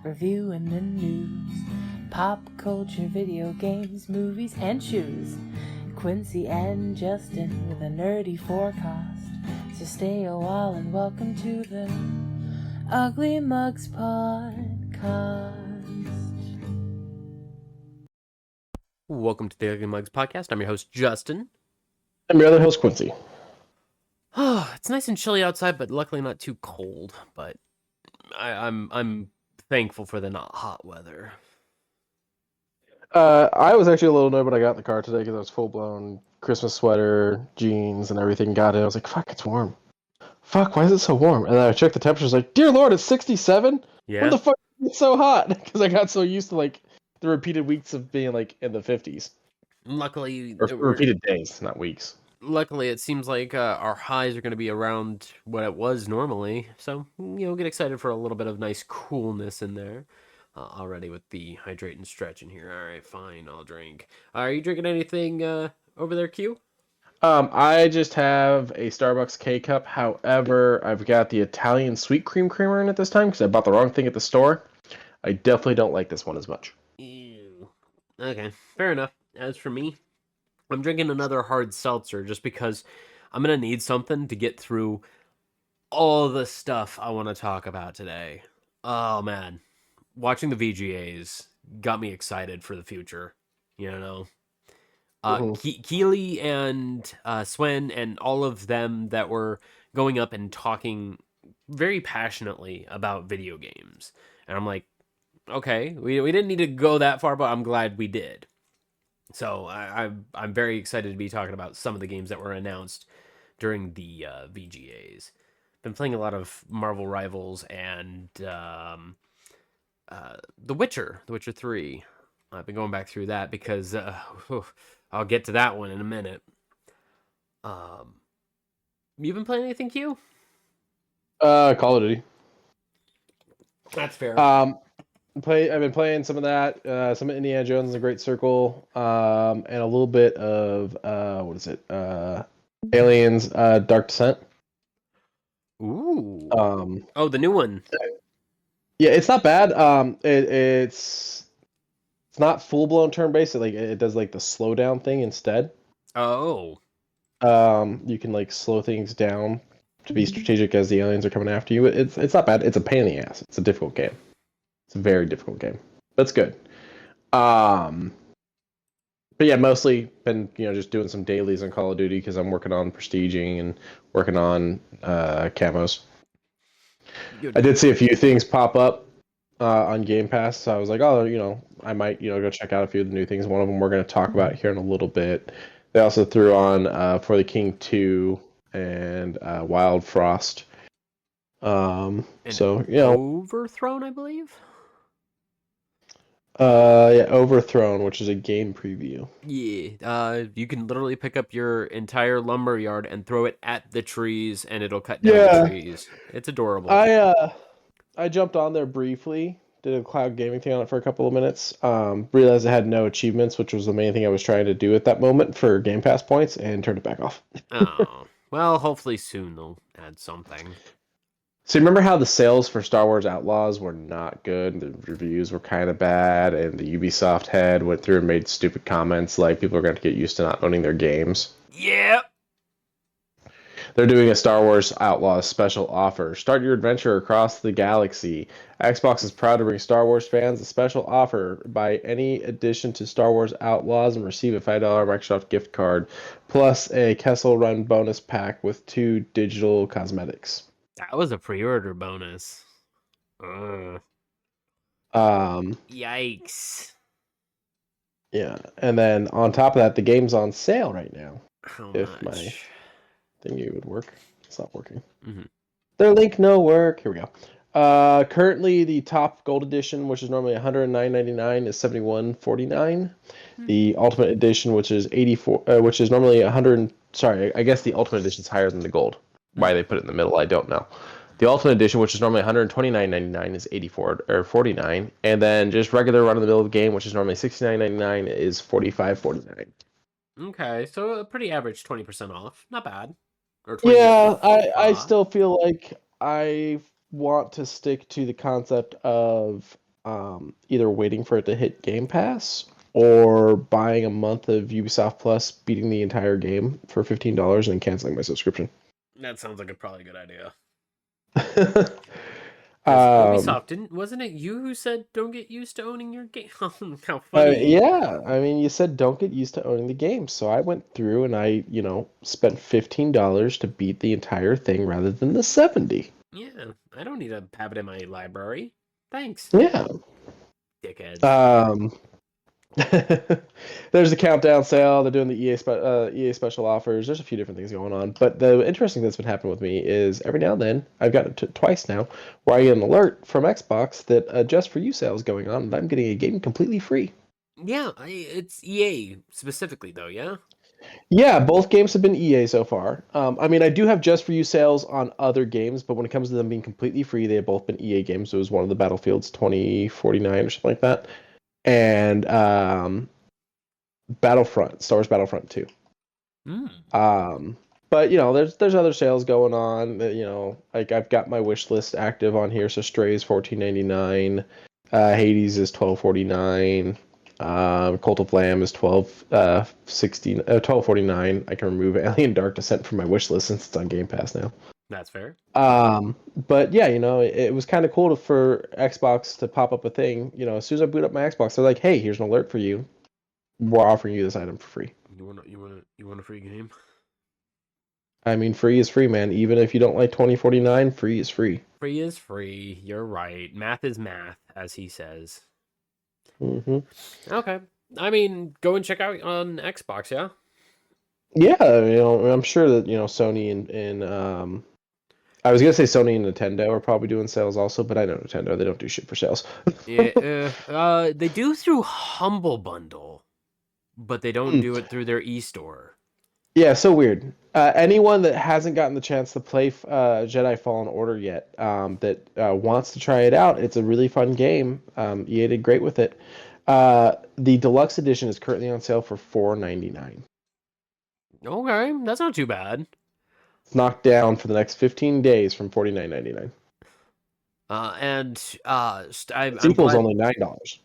reviewing the news, pop culture, video games, movies, and shoes. Quincy and Justin with a nerdy forecast. So stay a while and welcome to the Ugly Mugs Podcast. Welcome to the Ugly Mugs Podcast. I'm your host, Justin. I'm your other host, Quincy. Oh, it's nice and chilly outside, but luckily not too cold. But I'm thankful for the not hot weather. I was actually a little annoyed when I got in the car today because I was full-blown Christmas sweater, jeans, and everything. Got in. I was like, fuck, it's warm. Fuck, why is it so warm? And then I checked the temperature. I was like, dear Lord, it's 67? Yeah. What the fuck is it so hot? Because I got so used to, like, the repeated weeks of being, like, in the 50s. Luckily, Or repeated days, not weeks. Luckily, it seems like our highs are going to be around what it was normally. So, get excited for a little bit of nice coolness in there. Already with the hydrate and stretch in here. All right, fine, I'll drink. Are you drinking anything over there, Q? I just have a Starbucks K-Cup. However, I've got the Italian sweet cream creamer in it this time because I bought the wrong thing at the store. I definitely don't like this one as much. Ew. Okay, fair enough. As for me, I'm drinking another hard seltzer just because I'm going to need something to get through all the stuff I want to talk about today. Oh, man. Watching the VGAs got me excited for the future, Keely and Swen and all of them that were going up and talking very passionately about video games. And I'm like, okay, we didn't need to go that far, but I'm glad we did. So I'm very excited to be talking about some of the games that were announced during the VGAs. Been playing a lot of Marvel Rivals and The Witcher 3. I've been going back through that because I'll get to that one in a minute. You been playing anything, Q? Call of Duty. That's fair. I've been playing some of that, some of Indiana Jones and the Great Circle, and a little bit of Aliens, Dark Descent. Ooh. The new one. Yeah, it's not bad. It's not full blown turn based. It does like the slowdown thing instead. Oh. You can like slow things down to be strategic as the aliens are coming after you. It's not bad. It's a pain in the ass. It's a difficult game. It's a very difficult game. That's good. But yeah, mostly been just doing some dailies on Call of Duty because I'm working on prestiging and working on camos. I did see a few things pop up on Game Pass, so I was like, I might go check out a few of the new things. One of them we're going to talk about here in a little bit. They also threw on For the King 2 and Wild Frost. Overthrown, I believe. Overthrown, which is a game preview. Yeah, you can literally pick up your entire lumber yard and throw it at the trees, and it'll cut down the trees. It's adorable. I jumped on there briefly, did a cloud gaming thing on it for a couple of minutes. Realized it had no achievements, which was the main thing I was trying to do at that moment for Game Pass points, and turned it back off. Oh, well, hopefully soon they'll add something. So remember how the sales for Star Wars Outlaws were not good? The reviews were kind of bad, and the Ubisoft head went through and made stupid comments like people are going to get used to not owning their games. Yep. They're doing a Star Wars Outlaws special offer. Start your adventure across the galaxy. Xbox is proud to bring Star Wars fans a special offer. Buy any addition to Star Wars Outlaws and receive a $5 Microsoft gift card, plus a Kessel Run bonus pack with 2 digital cosmetics. That was a pre-order bonus. Yikes. Yeah, and then on top of that, the game's on sale right now. How if much? my thingy would work. It's not working. Mm-hmm. Their link no work. Here we go. Currently, the top gold edition, which is normally $109.99, is $71.49. Mm-hmm. The ultimate edition, which is which is normally $100. Sorry, I guess the ultimate edition is higher than the gold. Why they put it in the middle, I don't know. The ultimate edition, which is normally $129.99, is $84.49, and then just regular run of the mill game, which is normally $69.99, is $45.49. Okay, so a pretty average 20% off. Not bad. Or 20%. Yeah, I still feel like I want to stick to the concept of either waiting for it to hit Game Pass or buying a month of Ubisoft Plus, beating the entire game for $15 and then canceling my subscription. That sounds like a probably good idea. Um, Ubisoft wasn't it you who said don't get used to owning your game? How funny. yeah, I mean, you said don't get used to owning the game, so I went through and I, spent $15 to beat the entire thing rather than the 70. Yeah, I don't need to have it in my library. Thanks. Yeah. Dickheads. There's the countdown sale. They're doing the EA special offers. There's a few different things going on. But the interesting thing that's been happening with me is every now and then, I've gotten it twice now, where I get an alert from Xbox that a Just For You sale is going on, and I'm getting a game completely free. Yeah, it's EA specifically, though, yeah? Yeah, both games have been EA so far. I mean, I do have Just For You sales on other games, but when it comes to them being completely free, they have both been EA games. It was one of the Battlefields 2049 or something like that. And Star Wars Battlefront 2. But there's other sales going on. Like I've got my wish list active on here. So Stray is $14.99, Hades is $12.49, Cult of Lamb is $12.49. I can remove Alien Dark Descent from my wish list since it's on Game Pass now. That's fair. But yeah, it was kind of cool for Xbox to pop up a thing. As soon as I boot up my Xbox, they're like, "Hey, here's an alert for you. We're offering you this item for free." You want a free game? I mean, free is free, man. Even if you don't like 2049, free is free. Free is free. You're right. Math is math, as he says. Mm-hmm. Okay. I mean, go and check out on Xbox, yeah? Yeah, I'm sure that, Sony and I was gonna say Sony and Nintendo are probably doing sales also, but I know Nintendo, they don't do shit for sales. Yeah, they do through Humble Bundle, but they don't do it through their e-store. Yeah, so weird. Anyone that hasn't gotten the chance to play Jedi Fallen Order yet, that wants to try it out, it's a really fun game. EA did great with it. The deluxe edition is currently on sale for $4.99. Okay, that's not too bad. It's knocked down for the next 15 days from $49.99. Sequel's only $9.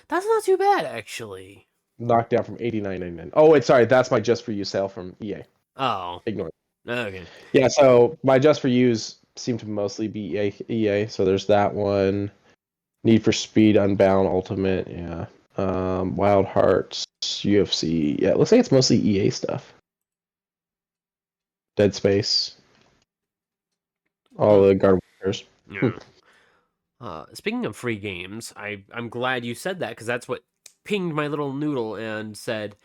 That's not too bad, actually. Knocked down from $89.99. Oh wait, sorry, that's my Just For You sale from EA. Oh, Ignore it. Okay. Yeah, so my Just For Yous seem to mostly be EA. So there's that one. Need for Speed, Unbound, Ultimate, yeah. Wild Hearts, UFC. Yeah, it looks like it's mostly EA stuff. Dead Space. All the God Warriors. Yeah. Speaking of free games, I'm glad you said that because that's what pinged my little noodle and said,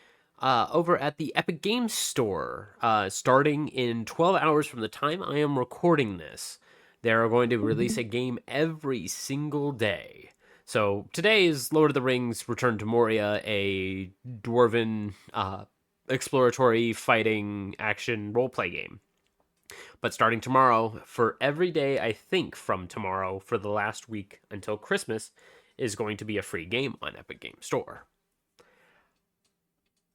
over at the Epic Games Store, starting in 12 hours from the time I am recording this, they're going to release a game every single day. So today is Lord of the Rings Return to Moria, a dwarven exploratory fighting action roleplay game. But starting tomorrow, for every day, I think from tomorrow, for the last week until Christmas, is going to be a free game on Epic Games Store.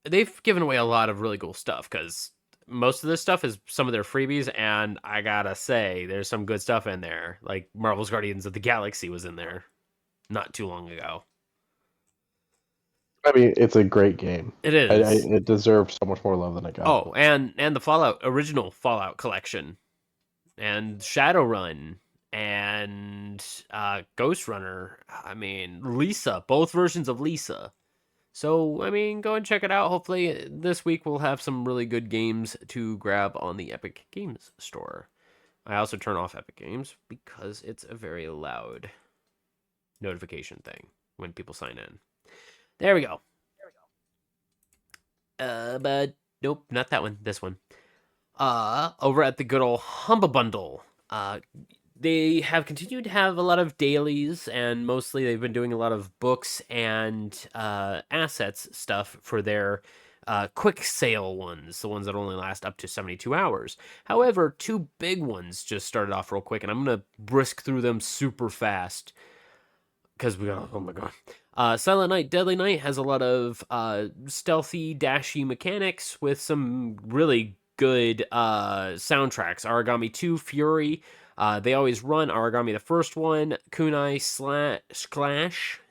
They've given away a lot of really cool stuff, because most of this stuff is some of their freebies, and I gotta say, there's some good stuff in there. Like Marvel's Guardians of the Galaxy was in there not too long ago. I mean, it's a great game. It is. It deserves so much more love than it got. Oh, and the original Fallout collection, and Shadowrun, and Ghost Runner. I mean, Lisa, both versions of Lisa. So, I mean, go and check it out. Hopefully this week we'll have some really good games to grab on the Epic Games Store. I also turn off Epic Games because it's a very loud notification thing when people sign in. There we go. But nope, not that one. This one. Over at the good old Humble Bundle, they have continued to have a lot of dailies, and mostly they've been doing a lot of books and assets stuff for their quick sale ones, the ones that only last up to 72 hours. However, two big ones just started off real quick, and I'm going to brisk through them super fast because oh my god. Silent Night, Deadly Night has a lot of stealthy, dashy mechanics with some really good soundtracks. Origami 2 Fury They always run Origami the first one, Kunai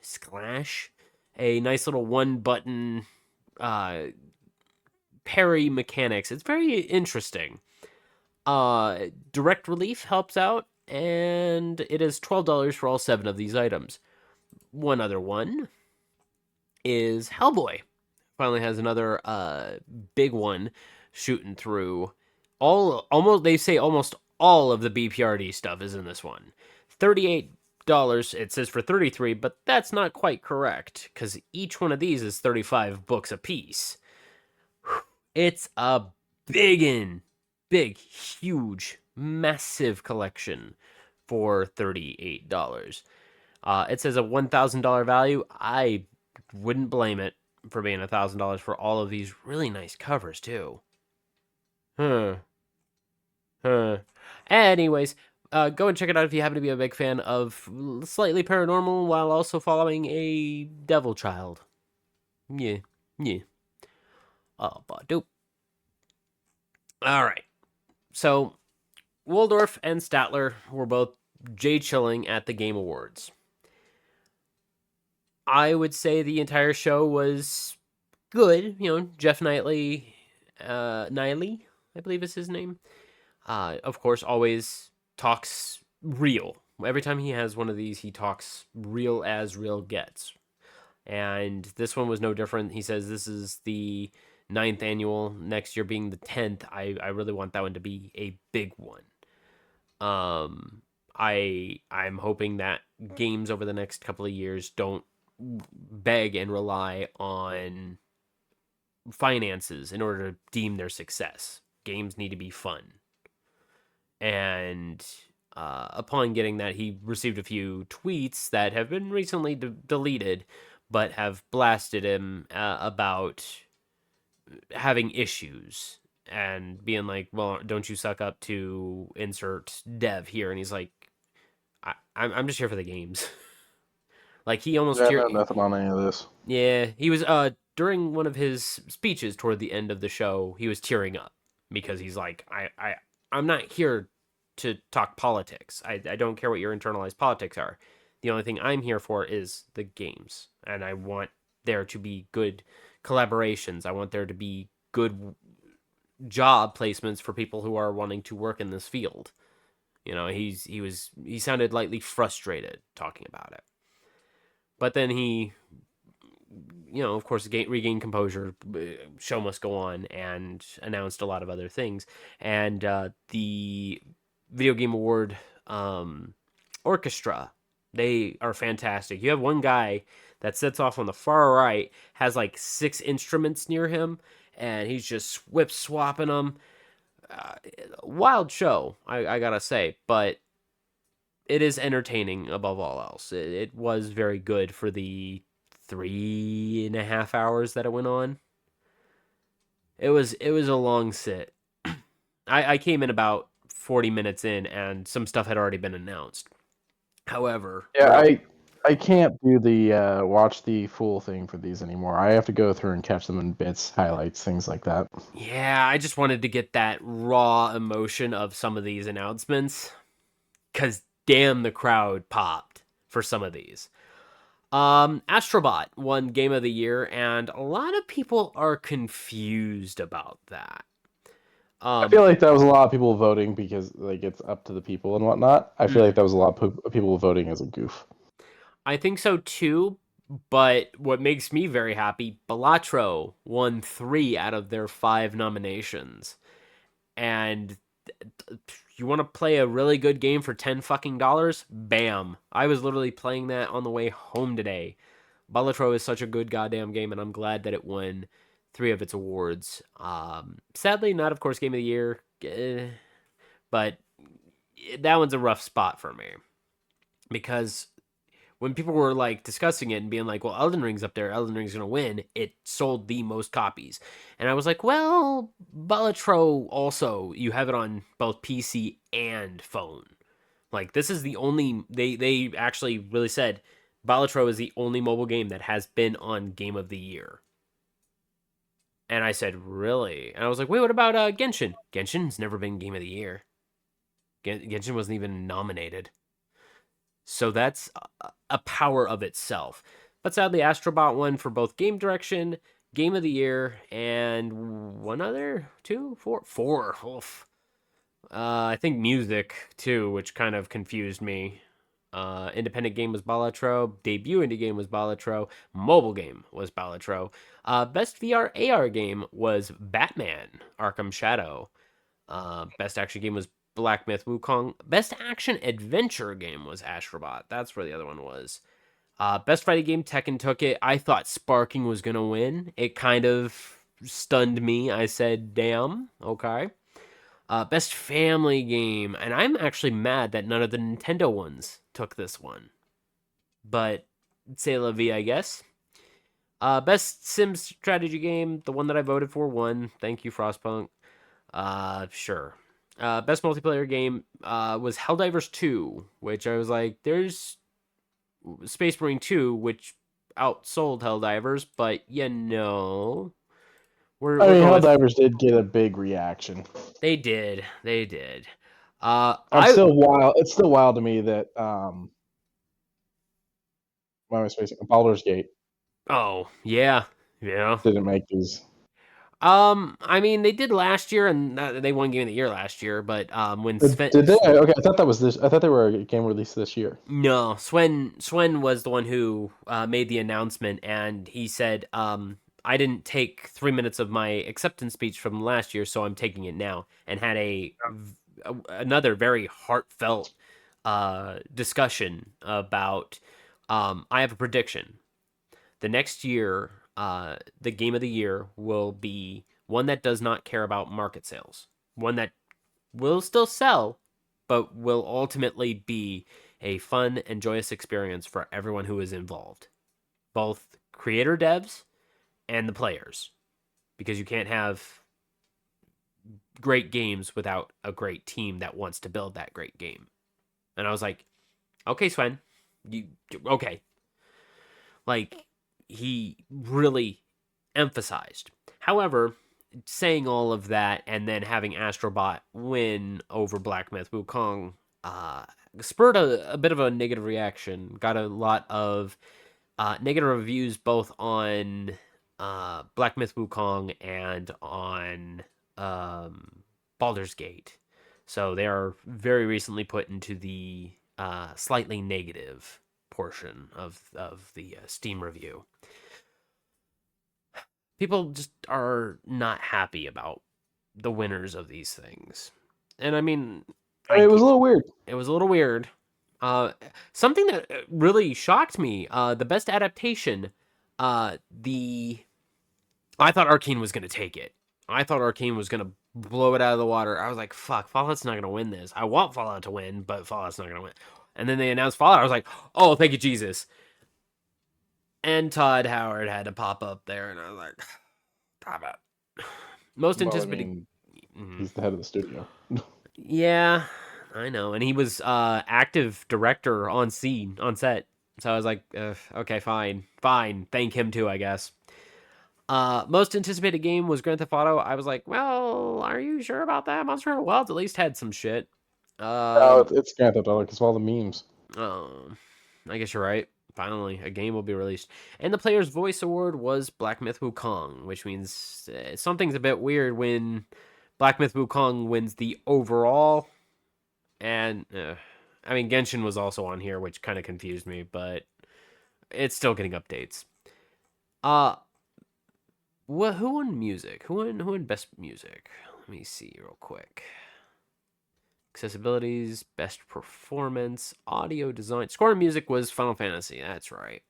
Sklash, a nice little one button parry mechanics. It's very interesting. Direct Relief helps out, and it is $12 for all 7 of these items. One other one is Hellboy. Finally has another big one shooting through. They say almost all of the BPRD stuff is in this one. $38. It says for 33, but that's not quite correct because each one of these is 35 books a piece. It's a big, huge, massive collection for $38. It says a $1,000 value. I wouldn't blame it for being $1,000 for all of these really nice covers too. Huh. Anyways, go and check it out if you happen to be a big fan of slightly paranormal while also following a devil child. Yeah. Dope. All right. So, Waldorf and Statler were both chilling at the Game Awards. I would say the entire show was good. Jeff Knightley, I believe is his name. Of course, always talks real. Every time he has one of these, he talks real as real gets. And this one was no different. He says this is the 9th annual, next year being the 10th. I really want that one to be a big one. I'm hoping that games over the next couple of years don't beg and rely on finances in order to deem their success. Games need to be fun. And upon getting that, he received a few tweets that have been recently deleted, but have blasted him about having issues and being like, well, don't you suck up to insert dev here? And he's like, I'm just here for the games. Like, he almost know nothing on any of this. Yeah, he was during one of his speeches toward the end of the show, he was tearing up because he's like, I'm not here to talk politics. I don't care what your internalized politics are. The only thing I'm here for is the games, and I want there to be good collaborations. I want there to be good job placements for people who are wanting to work in this field. He sounded lightly frustrated talking about it. But then he, of course, regained composure, show must go on, and announced a lot of other things. And the Video Game Award orchestra, they are fantastic. You have one guy that sits off on the far right, has like 6 instruments near him, and he's just swapping them. Wild show, I gotta say, but it is entertaining above all else. It was very good for the 3.5 hours that it went on. It was a long sit. I came in about 40 minutes in, and some stuff had already been announced. However, I can't do the watch the full thing for these anymore. I have to go through and catch them in bits, highlights, things like that. Yeah, I just wanted to get that raw emotion of some of these announcements, because damn, the crowd popped for some of these. Astrobot won Game of the Year, and a lot of people are confused about that. I feel like that was a lot of people voting because like it's up to the people and whatnot. I feel like that was a lot of people voting as a goof. I think so too, but what makes me very happy, Balatro won 3 out of their 5 nominations. And you want to play a really good game for $10 fucking dollars? Bam. I was literally playing that on the way home today. Balatro is such a good goddamn game, and I'm glad that it won 3 of its awards. Sadly, not, of course, Game of the Year, but that one's a rough spot for me. Because when people were like discussing it and being like, well, Elden Ring's up there, Elden Ring's gonna win, it sold the most copies. And I was like, well, Balatro also, you have it on both PC and phone. Like, this is the only, they actually really said Balatro is the only mobile game that has been on Game of the Year. And I said, really? And I was like, wait, what about Genshin? Genshin's never been Game of the Year. Genshin wasn't even nominated. So that's a power of itself. But sadly, Astrobot won for both game direction, game of the year, and one other, four. Oof. I think music too, which kind of confused me. Independent game was Balatro. Debut indie game was Balatro. Mobile game was Balatro. Best VR AR game was Batman: Arkham Shadow. Best action game was Black Myth Wukong. Best action adventure game was Astrobot. That's where the other one was. Best fighting game, Tekken took it. I thought Sparking was gonna win. It kind of stunned me. I said, "Damn, okay." Best family game, and I'm actually mad that none of the Nintendo ones took this one. But c'est la vie, I guess. Best Sims strategy game, the one that I voted for won. Thank you, Frostpunk. Sure. Best multiplayer game was Helldivers 2, which I was like, there's Space Marine 2, which outsold Helldivers, but We're Helldivers did get a big reaction. They did. It's still wild to me that why am I spacing? Baldur's Gate. Oh, yeah. Didn't make these. I mean, they did last year, and they won Game of the Year last year. But when Did they? Okay, I thought that was this. I thought they were a game released this year. No, Swen was the one who made the announcement, and he said, "I didn't take 3 minutes of my acceptance speech from last year, so I'm taking it now." And had another very heartfelt discussion about. I have a prediction. The next year, the game of the year will be one that does not care about market sales. One that will still sell, but will ultimately be a fun and joyous experience for everyone who is involved. Both creator devs and the players. Because you can't have great games without a great team that wants to build that great game. And I was like, okay, Sven, okay. Like, he really emphasized. However, saying all of that and then having Astrobot win over Black Myth Wukong spurred a bit of a negative reaction. Got a lot of negative reviews both on Black Myth Wukong and on Baldur's Gate. So they are very recently put into the slightly negative portion of the Steam review. People just are not happy about the winners of these things. And I mean... It was a little weird. It was a little weird. Something that really shocked me, the best adaptation, I thought Arcane was going to take it. I thought Arcane was going to blow it out of the water. I was like, fuck, Fallout's not going to win this. I want Fallout to win, but Fallout's not going to win. And then they announced Fallout. I was like, oh, thank you, Jesus. And Todd Howard had to pop up there, and I was like, stop it. Most anticipated... he's the head of the studio. Yeah, I know. And he was active director on set. So I was like, okay, fine. Thank him too, I guess. Most anticipated game was Grand Theft Auto. I was like, well, are you sure about that? Monster Hunter Wilds at least had some shit. It's Grand Theft Auto because of all the memes. I guess you're right. Finally, a game will be released. And the Player's Voice Award was Black Myth Wukong, which means something's a bit weird when Black Myth Wukong wins the overall. And, I mean, Genshin was also on here, which kind of confused me, but it's still getting updates. Who won music? Who won best music? Let me see real quick. Accessibilities, best performance, audio design. Score and music was Final Fantasy. That's right.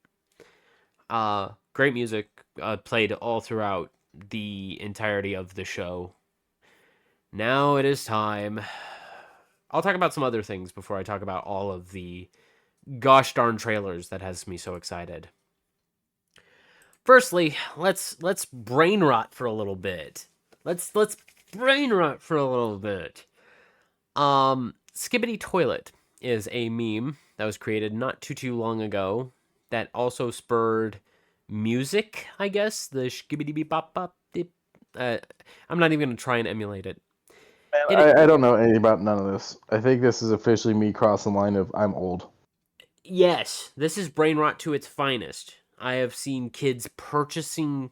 Great music. Played all throughout the entirety of the show. Now it is time. I'll talk about some other things before I talk about all of the gosh darn trailers that has me so excited. Firstly, let's brain rot for a little bit. Let's brain rot for a little bit. Skibbity Toilet is a meme that was created not too long ago that also spurred music, I guess. The skibbity beep bop bop dip. I'm not even going to try and emulate it. I don't know anything about none of this. I think this is officially me crossing the line of I'm old. Yes, this is brain rot to its finest. I have seen kids purchasing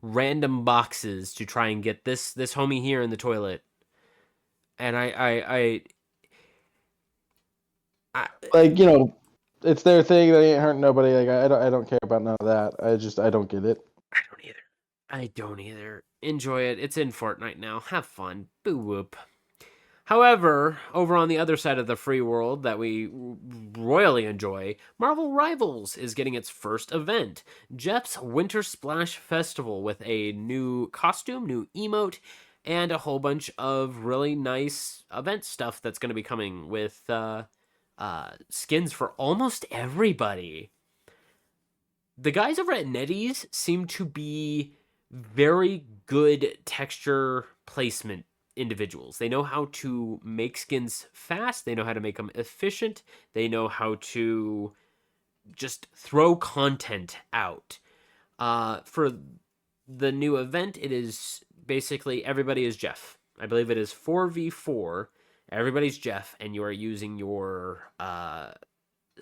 random boxes to try and get this homie here in the toilet, and I Like, it's their thing. They ain't hurting nobody. Like, I don't care about none of that. I don't get it. I don't either. I don't either. Enjoy it. It's in Fortnite now. Have fun. Boo whoop. However, over on the other side of the free world that we royally enjoy, Marvel Rivals is getting its first event, Jeff's Winter Splash Festival, with a new costume, new emote, and a whole bunch of really nice event stuff that's going to be coming with skins for almost everybody. The guys over at NetEase seem to be very good texture placement individuals. They know how to make skins fast, they know how to make them efficient, they know how to just throw content out. For the new event, it is basically everybody is Jeff. I believe it is 4v4. Everybody's Jeff, and you are using your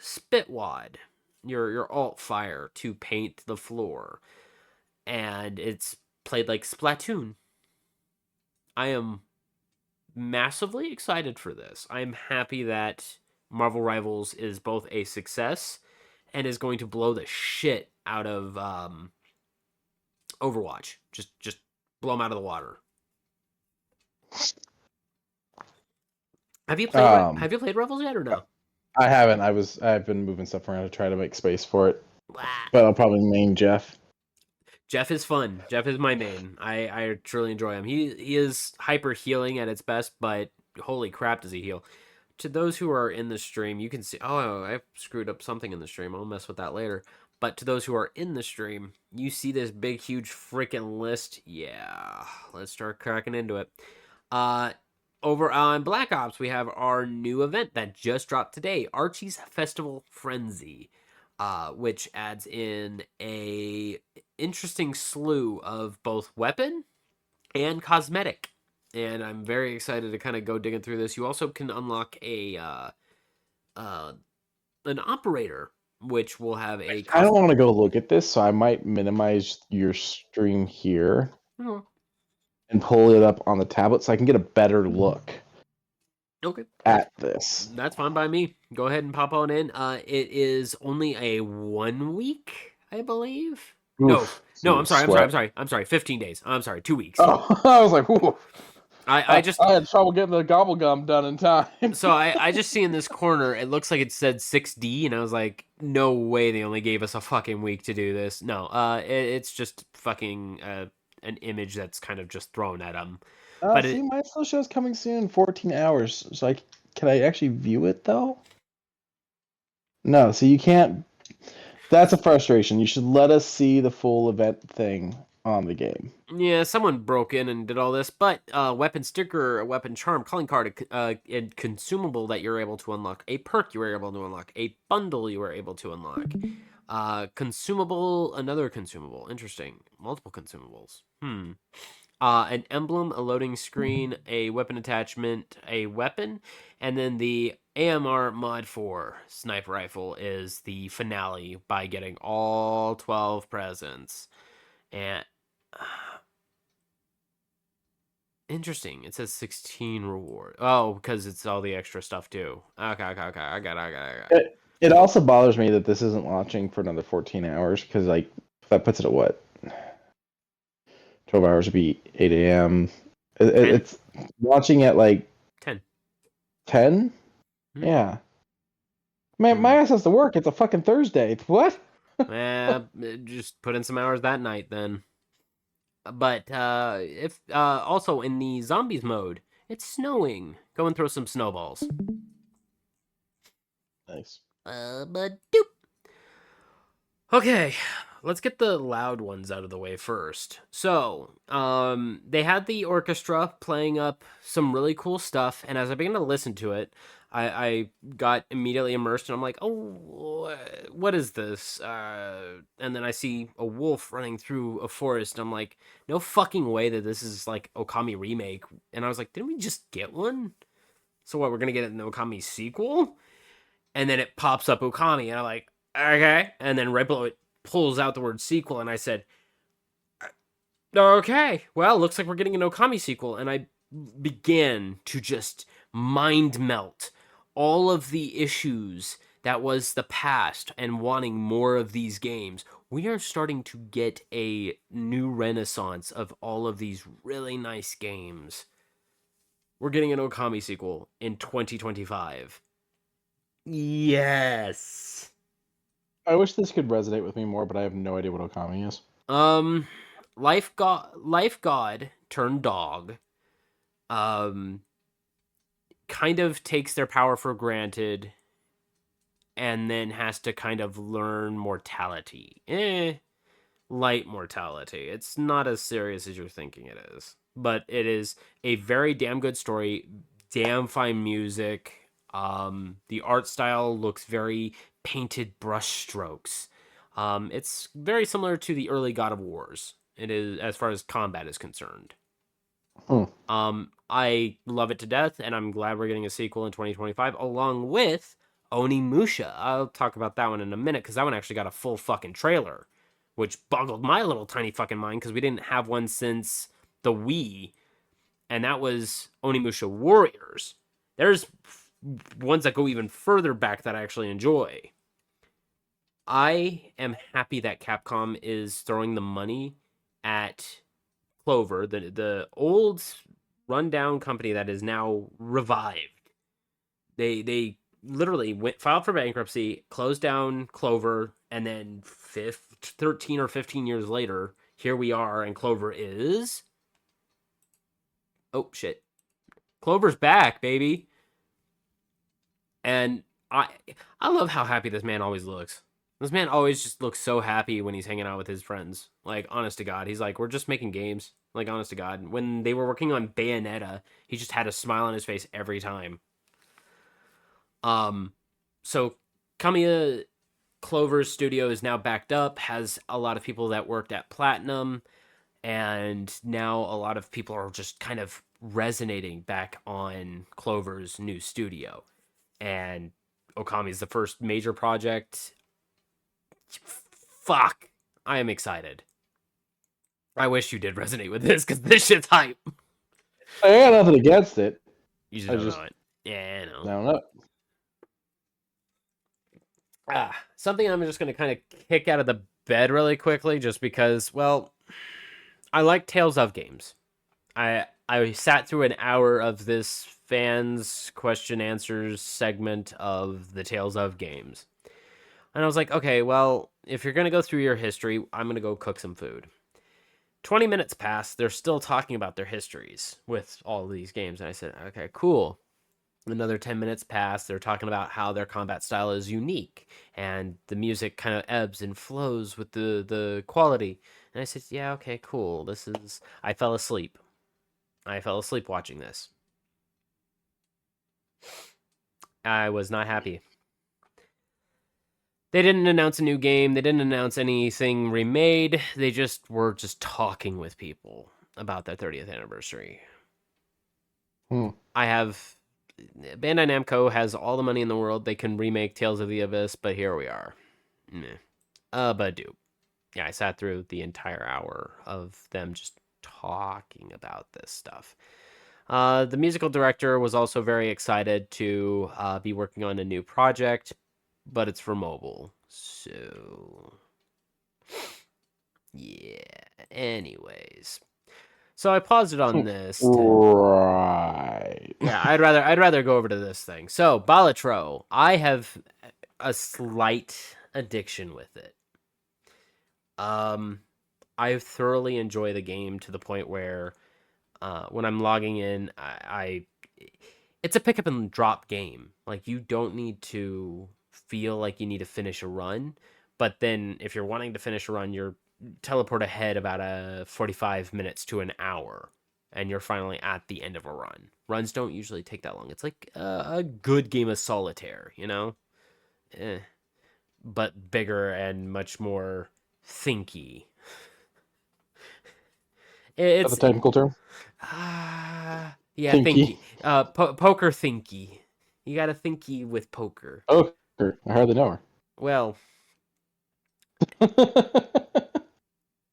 spitwad, your alt fire, to paint the floor, and it's played like Splatoon. I am massively excited for this. I'm happy that Marvel Rivals is both a success and is going to blow the shit out of Overwatch. Just blow them out of the water. Have you played Rivals yet or no? I haven't. I've been moving stuff around to try to make space for it. Blah. But I'll probably main Jeff. Jeff is fun. Jeff is my main. I truly enjoy him. He is hyper healing at its best, but holy crap does he heal. To those who are in the stream, you can see, oh, I screwed up something in the stream. I'll mess with that later. But to those who are in the stream, you see this big, huge freaking list. Yeah, let's start cracking into it. Over on Black Ops, we have our new event that just dropped today, Archie's Festival Frenzy, which adds in a interesting slew of both weapon and cosmetic. And I'm very excited to kind of go digging through this. You also can unlock an operator, which will have a. I don't want to go look at this, so I might minimize your stream here and pull it up on the tablet so I can get a better look. Okay. At this. That's fine by me. Go ahead and pop on in. It is only a 1 week, I believe. Oof, no, I'm sorry. 15 days. I'm sorry, 2 weeks. Oh, I was like, whoa. I had trouble getting the gobble gum done in time. So I just see in this corner, it looks like it said 6D, and I was like, no way they only gave us a fucking week to do this. No, it's just fucking an image that's kind of just thrown at them. But see, my full show's coming soon in 14 hours. So can I actually view it though? No, so you can't. That's a frustration. You should let us see the full event thing on the game. Yeah, someone broke in and did all this, but weapon sticker, a weapon charm, calling card, and consumable that you're able to unlock, a perk you were able to unlock, a bundle you were able to unlock, consumable, another consumable. Interesting. Multiple consumables. An emblem, a loading screen, a weapon attachment, a weapon, and then the AMR Mod 4 sniper rifle is the finale by getting all 12 presents. And interesting. It says 16 reward. Oh, because it's all the extra stuff too. Okay. I got it. It also bothers me that this isn't launching for another 14 hours because that puts it at what? 12 hours would be 8 a.m. It's launching at 10. 10? Mm-hmm. Yeah. Man, my ass has to work. It's a fucking Thursday. What? Just put in some hours that night then. But if also in the zombies mode, it's snowing. Go and throw some snowballs. Nice. But doop. Okay, let's get the loud ones out of the way first. So, they had the orchestra playing up some really cool stuff, and as I began to listen to it, I got immediately immersed, and I'm like, oh, what is this? And then I see a wolf running through a forest. I'm like, no fucking way that this is like Okami remake. And I was like, didn't we just get one? So what? We're gonna get an Okami sequel? And then it pops up Okami, and I'm like, okay. And then right below it pulls out the word sequel, and I said, okay, well, looks like we're getting an Okami sequel. And I began to just mind melt all of the issues that was the past and wanting more of these games. We are starting to get a new renaissance of all of these really nice games. We're getting an Okami sequel in 2025. Yes. I wish this could resonate with me more, but I have no idea what Okami is. Life god turned dog. Kind of takes their power for granted and then has to kind of learn mortality. Light mortality. It's not as serious as you're thinking it is. But it is a very damn good story, damn fine music. The art style looks very painted brush strokes. It's very similar to the early God of Wars. It is, as far as combat is concerned. I love it to death, and I'm glad we're getting a sequel in 2025, along with Onimusha. I'll talk about that one in a minute, because that one actually got a full fucking trailer, which boggled my little tiny fucking mind, because we didn't have one since the Wii, and that was Onimusha Warriors. There's ones that go even further back that I actually enjoy. I am happy that Capcom is throwing the money at Clover, the old rundown company that is now revived. They literally filed for bankruptcy, closed down Clover, and then 13 or 15 years later, here we are, and Clover is... Oh, shit. Clover's back, baby. And I love how happy this man always looks. This man always just looks so happy when he's hanging out with his friends. Like, honest to God. He's like, we're just making games. Like, honest to God. When they were working on Bayonetta, he just had a smile on his face every time. So Kamiya Clover's studio is now backed up, has a lot of people that worked at Platinum, and now a lot of people are just kind of resonating back on Clover's new studio. And Okami is the first major project. Fuck. I am excited. I wish you did resonate with this, because this shit's hype. I got nothing against it. You just don't know it. Yeah, I know. I don't know. Something I'm just going to kind of kick out of the bed really quickly, just because, well, I like Tales of games. I sat through an hour of this fans question answers segment of the Tales of games. And I was like, okay, well, if you're going to go through your history, I'm going to go cook some food. 20 minutes passed. They're still talking about their histories with all of these games. And I said, okay, cool. Another 10 minutes passed. They're talking about how their combat style is unique. And the music kind of ebbs and flows with the quality. And I said, yeah, okay, cool. I fell asleep. I fell asleep watching this. I was not happy. They didn't announce a new game. They didn't announce anything remade. They were just talking with people about their 30th anniversary. Bandai Namco has all the money in the world. They can remake Tales of the Abyss, but here we are. Badoo. Yeah, I sat through the entire hour of them just talking about this stuff. The musical director was also very excited to be working on a new project, but it's for mobile. So, yeah. Anyways. So I paused it on this. Right. Yeah, I'd rather go over to this thing. So, Balatro, I have a slight addiction with it. I thoroughly enjoy the game to the point where when I'm logging in, it's a pick up and drop game. Like, you don't need to feel like you need to finish a run, but then if you're wanting to finish a run, you're teleport ahead about 45 minutes to an hour, and you're finally at the end of a run. Runs don't usually take that long. It's like a good game of solitaire, you know? But bigger and much more thinky. Is that the technical term? Yeah, Thinky. thinky. Poker thinky. You got to thinky with poker. Oh, I hardly know Well, her.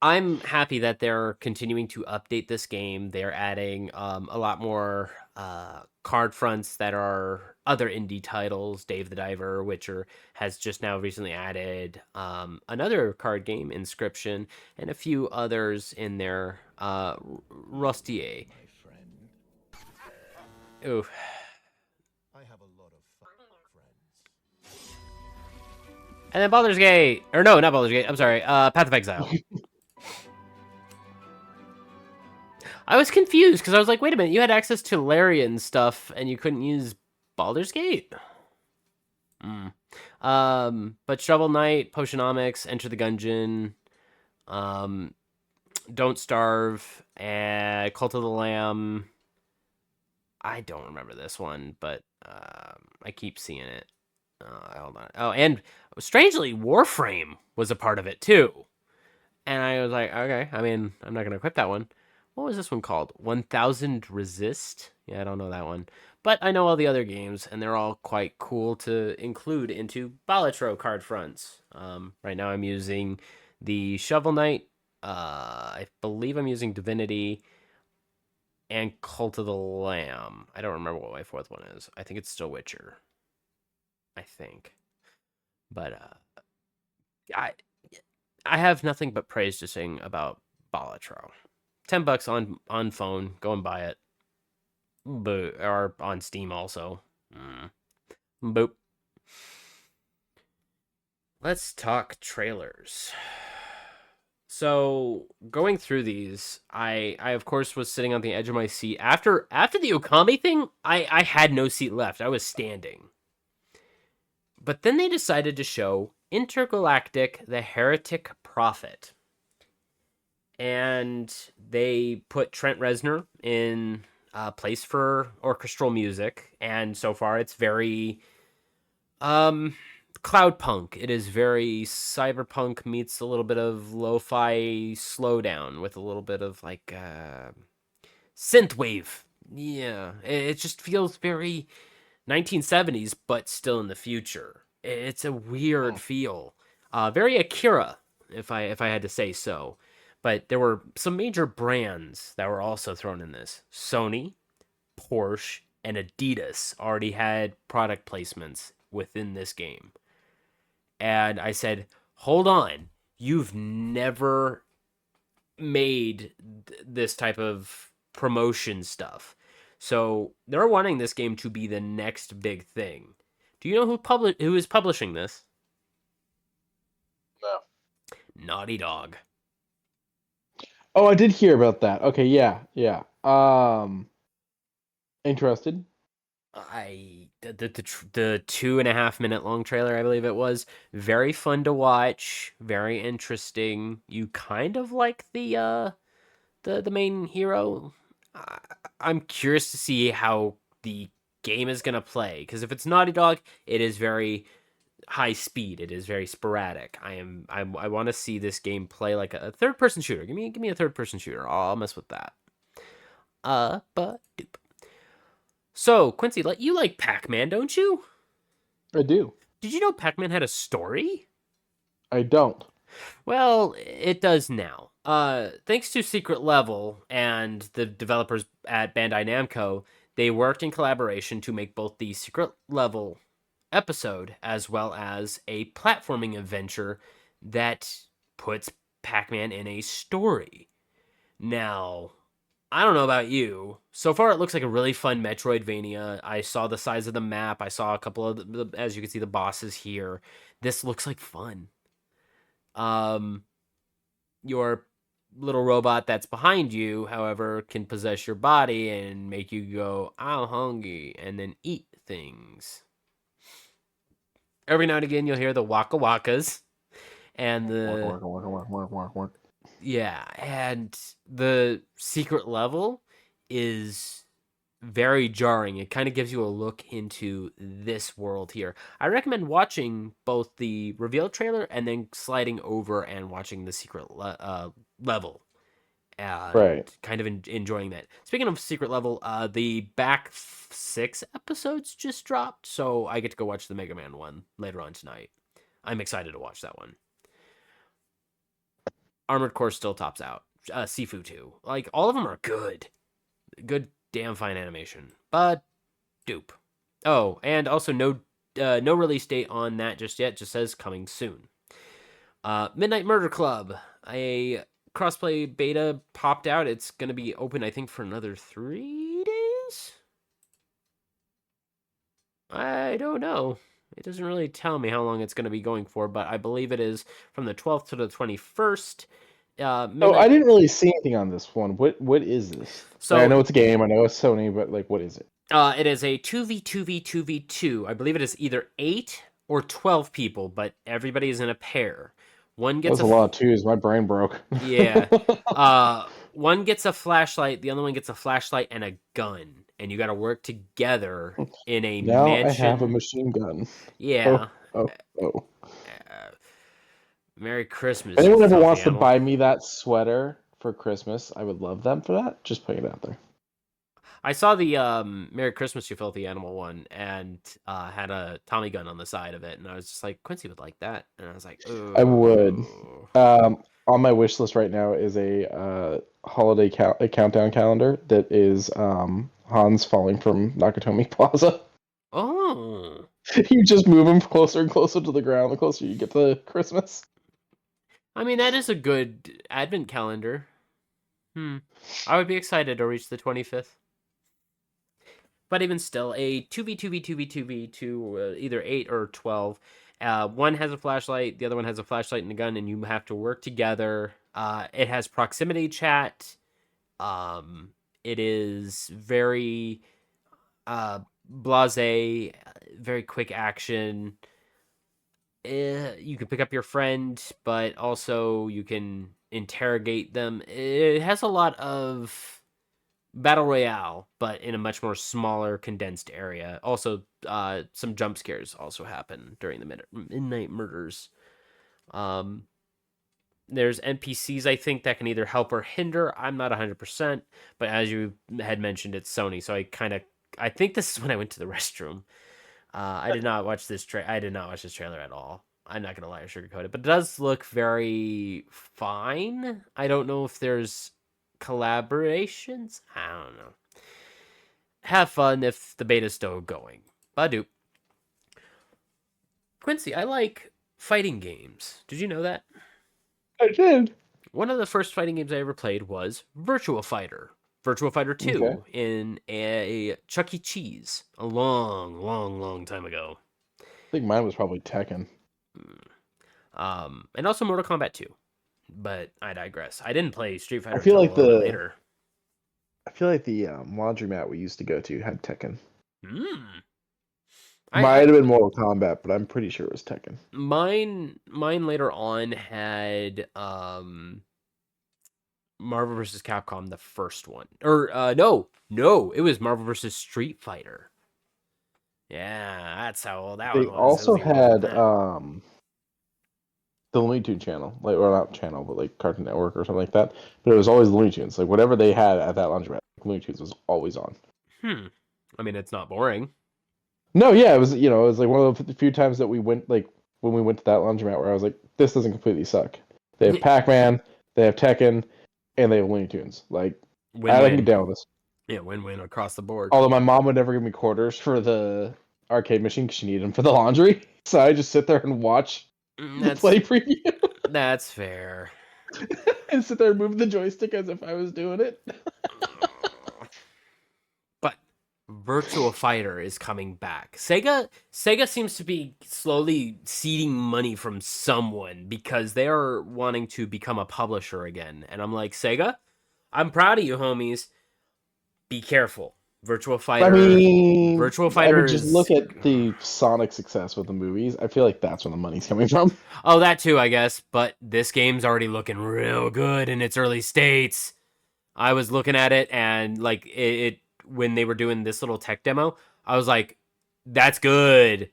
I'm happy that they're continuing to update this game. They're adding a lot more card fronts that are other indie titles. Dave the Diver, Witcher, has just now recently added another card game, Inscription, and a few others in there. Rustier. Ooh. And then Baldur's Gate. Or no, not Baldur's Gate. I'm sorry. Path of Exile. I was confused because I was like, wait a minute, you had access to Larian stuff and you couldn't use Baldur's Gate? But Shovel Knight, Potionomics, Enter the Gungeon, Don't Starve, and Cult of the Lamb. I don't remember this one, but I keep seeing it. Hold on. Oh, and strangely, Warframe was a part of it too. And I was like, okay, I mean, I'm not going to equip that one. What was this one called? 1000 Resist? Yeah, I don't know that one. But I know all the other games, and they're all quite cool to include into Balatro card fronts. Right now I'm using the Shovel Knight. I believe I'm using Divinity and Cult of the Lamb. I don't remember what my fourth one is. I think it's still Witcher. I think. But I have nothing but praise to sing about Balatro. $10 on phone. Go and buy it. Or on Steam also. Boop. Let's talk trailers. So going through these, I of course was sitting on the edge of my seat after the OKAMI thing. I had no seat left. I was standing. But then they decided to show Intergalactic: The Heretic Prophet. And they put Trent Reznor in place for orchestral music, and so far it's very cloud punk. It is very cyberpunk meets a little bit of lo-fi slowdown with a little bit of like synthwave. Yeah, it just feels very 1970s, but still in the future. It's a weird feel, very Akira, if I had to say so. But there were some major brands that were also thrown in this. Sony, Porsche, and Adidas already had product placements within this game. And I said, hold on, you've never made this type of promotion stuff. So they're wanting this game to be the next big thing. Do you know who is publishing this? No. Naughty Dog. Oh, I did hear about that. Okay, yeah. Interested? The 2.5 minute long trailer, I believe it was, very fun to watch, very interesting. You kind of like the main hero. I'm curious to see how the game is gonna play, because if it's Naughty Dog, it is very high speed. It is very sporadic. I want to see this game play like a third person shooter. Give me a third person shooter. I'll mess with that. But doop. So Quincy, you like Pac-Man, don't you? I do. Did you know Pac-Man had a story? I don't. Well, it does now. Thanks to Secret Level and the developers at Bandai Namco, they worked in collaboration to make both the Secret Level episode as well as a platforming adventure that puts Pac-Man in a story. Now, I don't know about you. So far, it looks like a really fun Metroidvania. I saw the size of the map. I saw a couple of, as you can see, the bosses here. This looks like fun. Your little robot that's behind you, however, can possess your body and make you go, I'm hungry, and then eat things. Every now and again, you'll hear the waka wakas and the Work. yeah, and the secret level is very jarring. It kind of gives you a look into this world here. I recommend watching both the reveal trailer and then sliding over and watching the secret level and Right. kind of enjoying that. Speaking of secret level, the back 6 episodes just dropped, so I get to go watch the Mega Man one later on tonight. I'm excited to watch that one. Armored Core still tops out. Sifu 2. Like, all of them are good. Good damn fine animation. But dupe. Oh, and also no release date on that just yet. Just says coming soon. Midnight Murder Club. A crossplay beta popped out. It's going to be open, I think, for another 3 days? I don't know. It doesn't really tell me how long it's going to be going for, but I believe it is from the 12th to the 21st. Oh, I didn't really see anything on this one. What is this? So I know it's a game. I know it's Sony, but like, what is it? It is a 2v2v2v2. I believe it is either 8 or 12 people, but everybody is in a pair. One gets a lot of twos. My brain broke. Yeah. One gets a flashlight, the other one gets a flashlight and a gun, and you got to work together in a now mansion. I have a machine gun. Yeah. Oh. Merry Christmas. If anyone ever wants animal. to buy me that sweater for Christmas, I would love them for that. Just putting it out there. I saw the Merry Christmas, You Filthy Animal one, and had a Tommy gun on the side of it, and I was just like, Quincy would like that, and I was like, ooh. I would. On my wish list right now is a holiday a countdown calendar that is Hans falling from Nakatomi Plaza. Oh. You just move him closer and closer to the ground the closer you get to Christmas. I mean, that is a good advent calendar. I would be excited to reach the 25th. But even still, a 2v2v2v2v2, either 8 or 12. One has a flashlight, the other one has a flashlight and a gun, and you have to work together. It has proximity chat. It is very blasé, very quick action. You can pick up your friend, but also you can interrogate them. It has a lot of Battle Royale, but in a much more smaller, condensed area. Also, some jump scares also happen during the midnight murders. There's NPCs, I think, that can either help or hinder. I'm not 100%, but as you had mentioned, it's Sony, so I think this is when I went to the restroom. I did not watch this trailer at all. I'm not gonna lie or sugarcoat it, but it does look very fine. I don't know if there's collaborations. I don't know. Have fun if the beta's still going. Badoo. Quincy, I like fighting games. Did you know that? I did. One of the first fighting games I ever played was Virtua Fighter. Virtua Fighter 2 in a Chuck E. Cheese a long, long, long time ago. I think mine was probably Tekken. And also Mortal Kombat 2. But I digress. I didn't play Street Fighter. I feel like later. I feel like the laundromat we used to go to had Tekken. Might have been Mortal Kombat, but I'm pretty sure it was Tekken. Mine later on had Marvel vs. Capcom, the first one. Or no, it was Marvel vs. Street Fighter. Yeah, that's how old that one was. They also had the Looney Tunes channel, like, or not channel, but like Cartoon Network or something like that. But it was always Looney Tunes. Like whatever they had at that laundromat, Looney Tunes was always on. I mean, it's not boring. No, yeah, it was. It was like one of the few times that we went, like when we went to that laundromat, where I was like, this doesn't completely suck. They have Pac-Man, they have Tekken, and they have Looney Tunes. Like, I can get down with this. Yeah, win-win across the board. Although my mom would never give me quarters for the arcade machine because she needed them for the laundry, so I just sit there and watch the play preview. That's fair. And sit there and move the joystick as if I was doing it. But Virtua Fighter is coming back. Sega seems to be slowly seeding money from someone because they are wanting to become a publisher again. And I'm like, Sega, I'm proud of you, homies. Be careful. Virtua Fighter. Virtua Fighter just look at the Sonic success with the movies. I feel like that's where the money's coming from. Oh, that too, I guess. But this game's already looking real good in its early states. I was looking at it and like it when they were doing this little tech demo, I was like, that's good.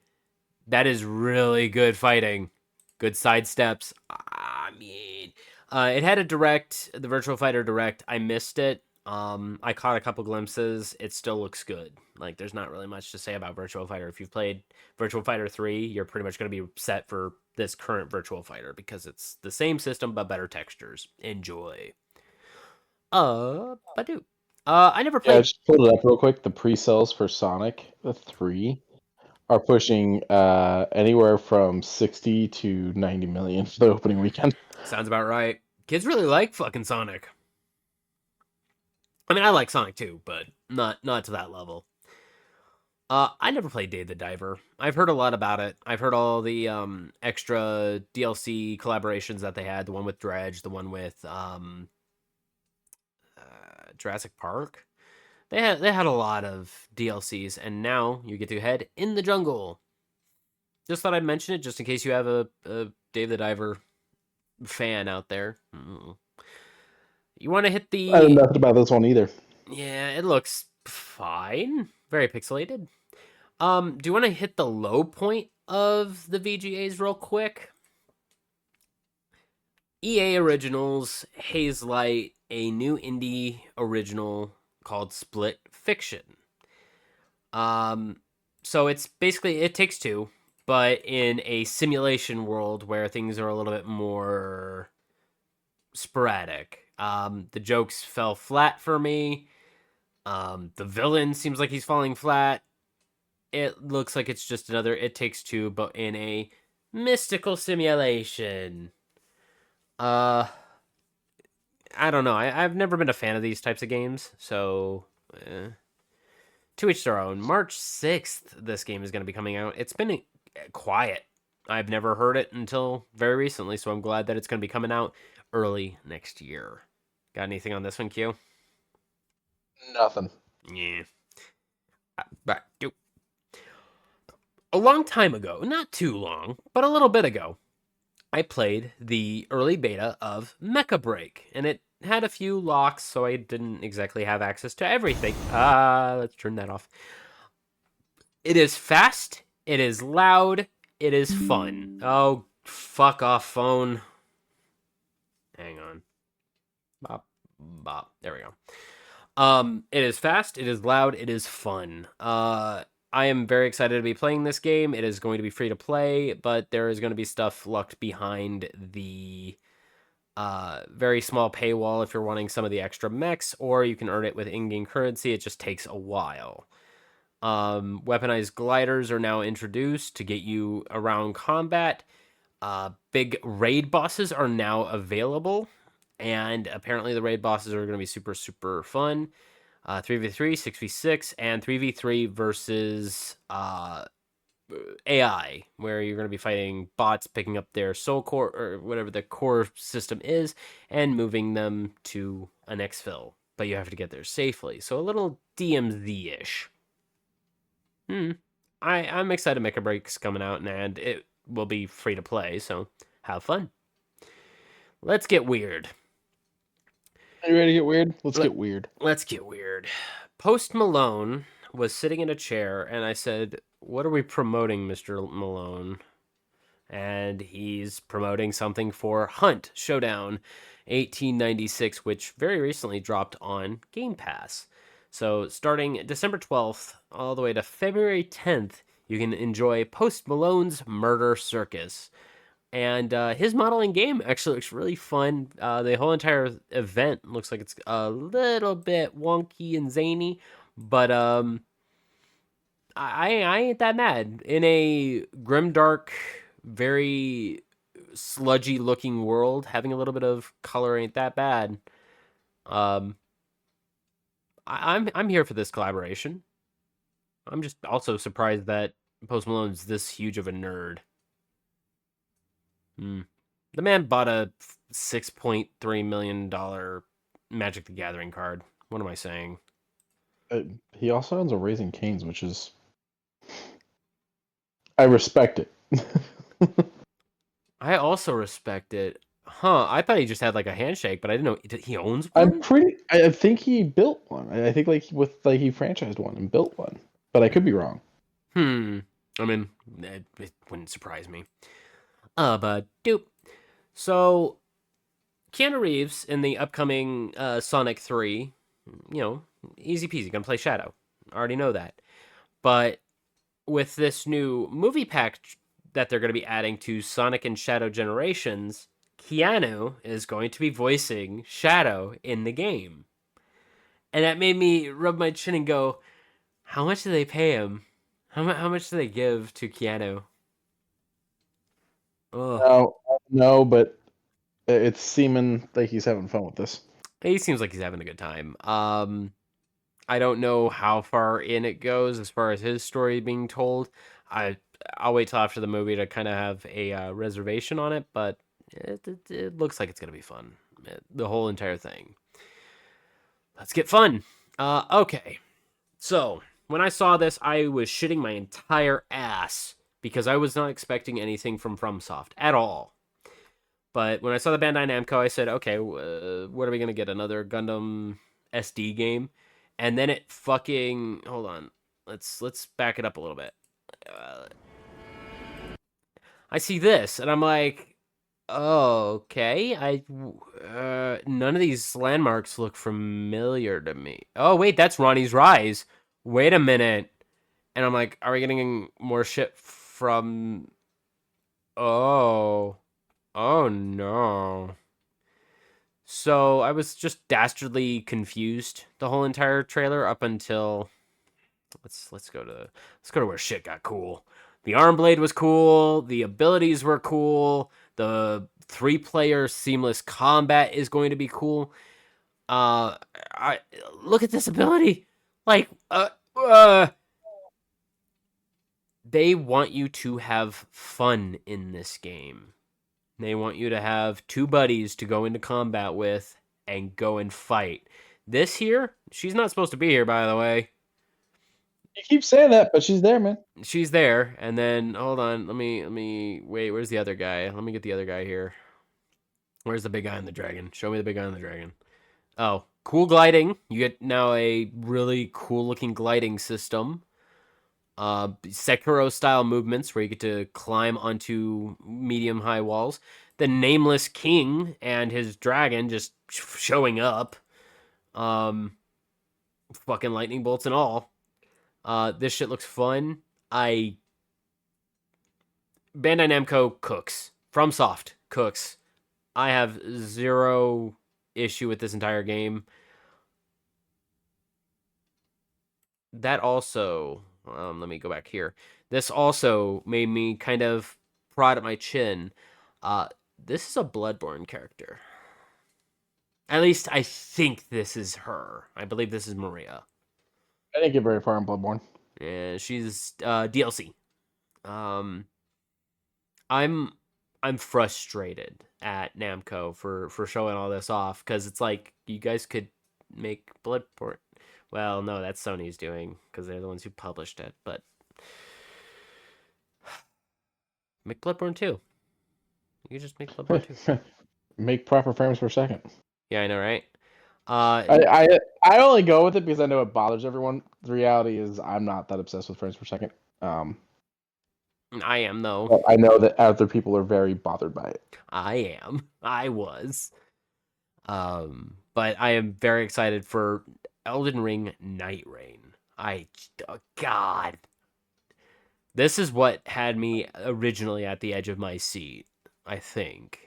That is really good fighting. Good sidesteps. I mean, it had a direct, the Virtual Fighter Direct. I missed it. I caught a couple glimpses. It still looks good. Like, there's not really much to say about Virtual Fighter. If you've played Virtual Fighter 3, you're pretty much going to be set for this current Virtual Fighter because it's the same system but better textures. Enjoy. Badoo. I never Yeah, I played. just pulled it up real quick. The pre-sales for Sonic 3 are pushing anywhere from 60 to 90 million for the opening weekend. Sounds about right. Kids really like fucking Sonic. I mean, I like Sonic too, but not to that level. I never played Dave the Diver. I've heard a lot about it. I've heard all the extra DLC collaborations that they had. The one with Dredge, the one with Jurassic Park. They had a lot of DLCs, and now you get to head in the jungle. Just thought I'd mention it, just in case you have a Dave the Diver fan out there. You want to hit the? I know nothing about this one either. Yeah, it looks fine. Very pixelated. Do you want to hit the low point of the VGAs real quick? EA Originals Hazelight, a new indie original called Split Fiction. So it's basically It Takes Two, but in a simulation world where things are a little bit more sporadic. The jokes fell flat for me. The villain seems like he's falling flat. It looks like it's just another It Takes Two, but in a mystical simulation. I don't know. I've never been a fan of these types of games, so to each their own. March 6th, this game is going to be coming out. It's been quiet. I've never heard it until very recently, so I'm glad that it's going to be coming out early next year. Got anything on this one, Q? Nothing. Yeah. Back to a long time ago, not too long, but a little bit ago, I played the early beta of Mecha Break, and it had a few locks, so I didn't exactly have access to everything. Let's turn that off. It is fast, it is loud, it is fun. Oh, fuck off, phone. Hang on. Bop, bop. There we go. It is fast, it is loud, it is fun. I am very excited to be playing this game. It is going to be free to play, but there is going to be stuff locked behind the very small paywall if you're wanting some of the extra mechs, or you can earn it with in-game currency. It just takes a while. Weaponized gliders are now introduced to get you around combat. Big raid bosses are now available, and apparently the raid bosses are going to be super, super fun. 3v3, 6v6, and 3v3 versus AI, where you're going to be fighting bots, picking up their soul core, or whatever the core system is, and moving them to an exfil. But you have to get there safely. So a little DMZ-ish. I'm excited Mecha Break's coming out, and it will be free to play, so have fun. Let's get weird. Are you ready to get weird? Let's get weird. Let's get weird. Post Malone was sitting in a chair, and I said, "What are we promoting, Mr. Malone?" And he's promoting something for Hunt Showdown 1896, which very recently dropped on Game Pass. So starting December 12th all the way to February 10th, you can enjoy Post Malone's Murder Circus. And his modeling game actually looks really fun. The whole entire event looks like it's a little bit wonky and zany, but I ain't that mad. In a grimdark, very sludgy looking world, having a little bit of color ain't that bad. I'm here for this collaboration. I'm just also surprised that Post Malone's this huge of a nerd. The man bought a $6.3 million Magic the Gathering card. What am I saying? He also owns a Raising Cane's, which is... I respect it. I also respect it. I thought he just had like a handshake, but I didn't know he owns one. I think he built one. I think like he franchised one and built one, but I could be wrong. I mean, it wouldn't surprise me. But doop. So, Keanu Reeves in the upcoming Sonic 3, easy peasy, gonna play Shadow. Already know that. But with this new movie pack that they're gonna be adding to Sonic and Shadow Generations, Keanu is going to be voicing Shadow in the game. And that made me rub my chin and go, how much do they pay him? How much do they give to Keanu? Ugh. No, but it's seeming like he's having fun with this. He seems like he's having a good time. I don't know how far in it goes as far as his story being told. I'll wait till after the movie to kind of have a reservation on it, but it looks like it's gonna be fun. The whole entire thing. Let's get fun. Okay. So when I saw this, I was shitting my entire ass because I was not expecting anything from FromSoft at all. But when I saw the Bandai Namco, I said, okay, what are we going to get? Another Gundam SD game? And then it fucking... Hold on. Let's back it up a little bit. I see this, and I'm like, oh, okay. None of these landmarks look familiar to me. Oh, wait, that's Ronnie's Rise. Wait a minute. And I'm like, are we getting more shit from... Oh... Oh no. So I was just dastardly confused the whole entire trailer up until let's go to where shit got cool. The arm blade was cool, the abilities were cool, the 3-player seamless combat is going to be cool. I look at this ability. Like they want you to have fun in this game. They want you to have 2 buddies to go into combat with and go and fight. This here, she's not supposed to be here, by the way. You keep saying that, but she's there, man. She's there, and then hold on, let me wait. Where's the other guy? Let me get the other guy here. Where's the big guy on the dragon? Show me the big guy on the dragon. Oh, cool gliding. You get now a really cool looking gliding system. Sekiro style movements where you get to climb onto medium high walls. The nameless king and his dragon just showing up. Fucking lightning bolts and all. This shit looks fun. Bandai Namco cooks. FromSoft cooks. I have zero issue with this entire game. That also... let me go back here. This also made me kind of prod at my chin. This is a Bloodborne character. At least I think this is her. I believe this is Maria. I didn't get very far in Bloodborne. Yeah, she's DLC. I'm frustrated at Namco for showing all this off because it's like you guys could make Bloodborne. Well, no, that's Sony's doing because they're the ones who published it. But make Bloodborne 2. You just make Bloodborne 2. Make proper frames per second. Yeah, I know, right? I only go with it because I know it bothers everyone. The reality is I'm not that obsessed with frames per second. I am though. I know that other people are very bothered by it. I am. I was. But I am very excited for Elden Ring Night Rain. God. This is what had me originally at the edge of my seat, I think.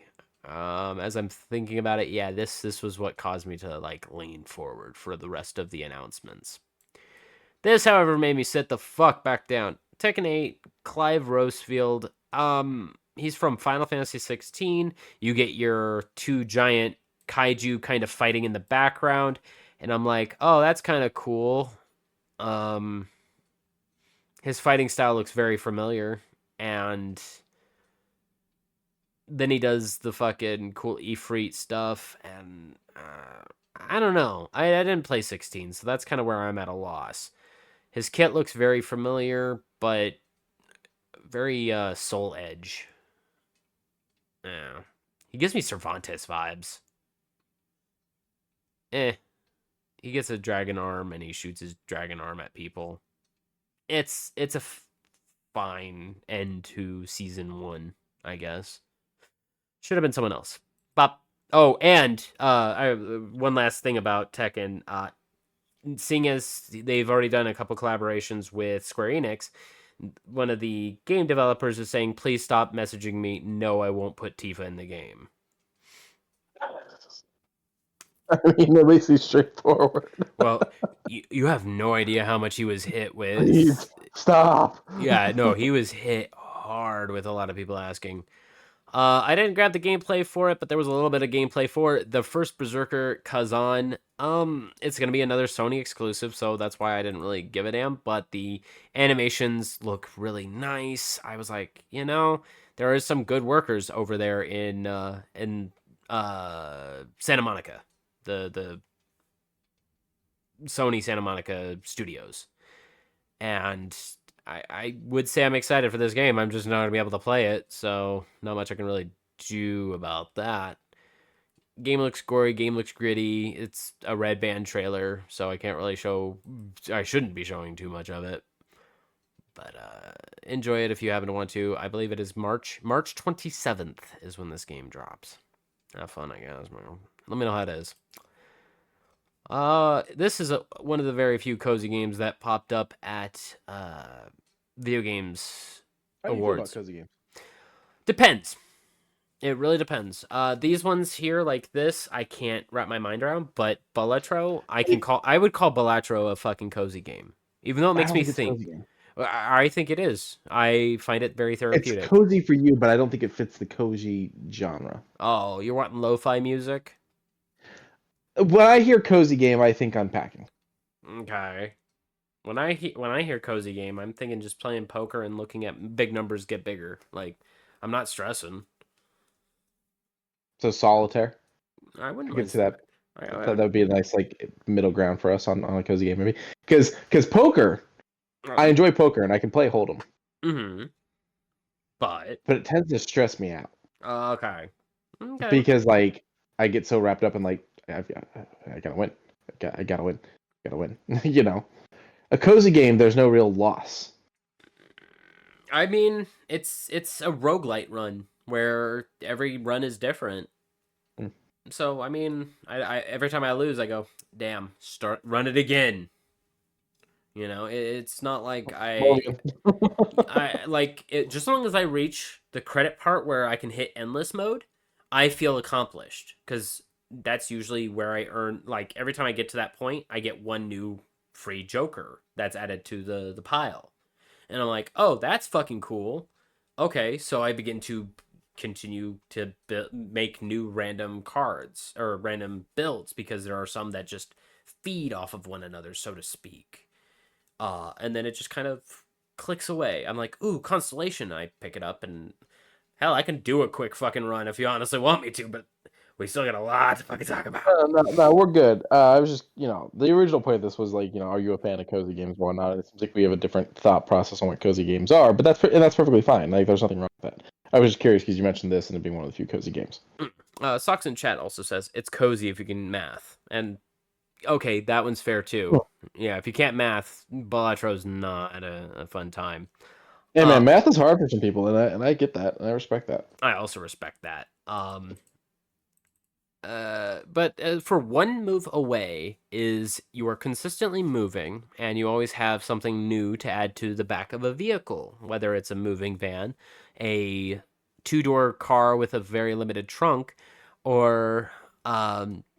As I'm thinking about it, yeah, this was what caused me to like lean forward for the rest of the announcements. This, however, made me sit the fuck back down. Tekken 8, Clive Rosefield. He's from Final Fantasy 16. You get your 2 giant kaiju kind of fighting in the background, and I'm like, oh, that's kind of cool. His fighting style looks very familiar, and then he does the fucking cool Ifrit stuff, and I don't know. I didn't play 16, so that's kind of where I'm at a loss. His kit looks very familiar, but very Soul Edge. Yeah. He gives me Cervantes vibes. He gets a dragon arm and he shoots his dragon arm at people. It's a fine end to season 1, I guess. Should have been someone else. Bop. Oh, and one last thing about Tekken. Seeing as they've already done a couple collaborations with Square Enix, one of the game developers is saying, "Please stop messaging me. No, I won't put Tifa in the game." I mean, at least he's straightforward. Well, you have no idea how much he was hit with. Please stop. Yeah, no, he was hit hard with a lot of people asking. I didn't grab the gameplay for it, but there was a little bit of gameplay for it. The first Berserker Kazan, it's gonna be another Sony exclusive, so that's why I didn't really give a damn. But the animations look really nice. I was like, there is some good workers over there in Santa Monica, the Sony Santa Monica Studios, and I would say I'm excited for this game. I'm just not going to be able to play it, so not much I can really do about that. Game looks gory, game looks gritty. It's a Red Band trailer, so I can't really I shouldn't be showing too much of it. But enjoy it if you happen to want to. I believe it is March 27th is when this game drops. Have fun, I guess. Let me know how it is. This is one of the very few cozy games that popped up at Video Games How do you feel Awards. about cozy games? Depends. It really depends. These ones here, like this, I can't wrap my mind around. But Balatro, I would call Balatro a fucking cozy game, even though it makes me think. I think it is. I find it very therapeutic. It's cozy for you, but I don't think it fits the cozy genre. Oh, you're wanting lo-fi music? When I hear cozy game, I think unpacking. Okay. When I hear cozy game, I'm thinking just playing poker and looking at big numbers get bigger. Like, I'm not stressing. So solitaire. I wouldn't get to that. that would be a nice like middle ground for us on a cozy game maybe. Because poker, I enjoy poker and I can play hold'em. Mm-hmm. But it tends to stress me out. Okay. Because like I get so wrapped up in like I gotta win. I gotta win. A cozy game, there's no real loss. I mean, it's a roguelite run where every run is different. So I mean, I every time I lose, I go, damn, run it again. It's not like I like it. Just as long as I reach the credit part where I can hit endless mode, I feel accomplished because that's usually where I earn. Like every time I get to that point, I get one new free Joker that's added to the pile, and I'm like, oh, that's fucking cool. Okay, so I begin to continue to make new random cards or random builds because there are some that just feed off of one another, so to speak. And then it just kind of clicks away. I'm like, ooh, Constellation. I pick it up and hell, I can do a quick fucking run if you honestly want me to, but we still got a lot to fucking talk about. No, we're good. I was just, the original point of this was like, are you a fan of cozy games or not? It seems like we have a different thought process on what cozy games are, but that's perfectly fine. Like, there's nothing wrong with that. I was just curious because you mentioned this and it being one of the few cozy games. Socks in chat also says it's cozy if you can math, and okay, that one's fair too. Cool. Yeah, if you can't math, Balatro's not a fun time. Yeah, man, math is hard for some people, and I get that, and I respect that. I also respect that. But for one move away is you are consistently moving, and you always have something new to add to the back of a vehicle, whether it's a moving van, a two-door car with a very limited trunk, or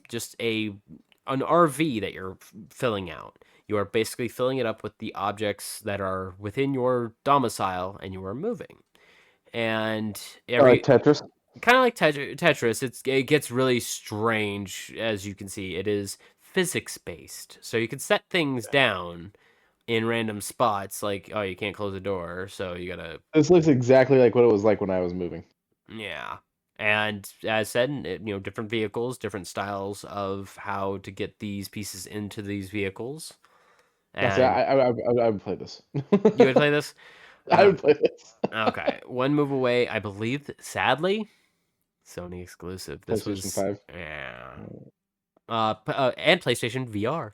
just an RV that you're filling out. You are basically filling it up with the objects that are within your domicile, and you are moving. And like Tetris? Kind of like Tetris. It gets really strange, as you can see. It is physics-based. So you can set things down in random spots, like, oh, you can't close the door, so you gotta... This looks exactly like what it was like when I was moving. Yeah. And as said, different vehicles, different styles of how to get these pieces into these vehicles. And I would play this. You would play this? I would play this. Okay. One move away, I believe, sadly, Sony exclusive. This PlayStation was 5. yeah. And PlayStation VR.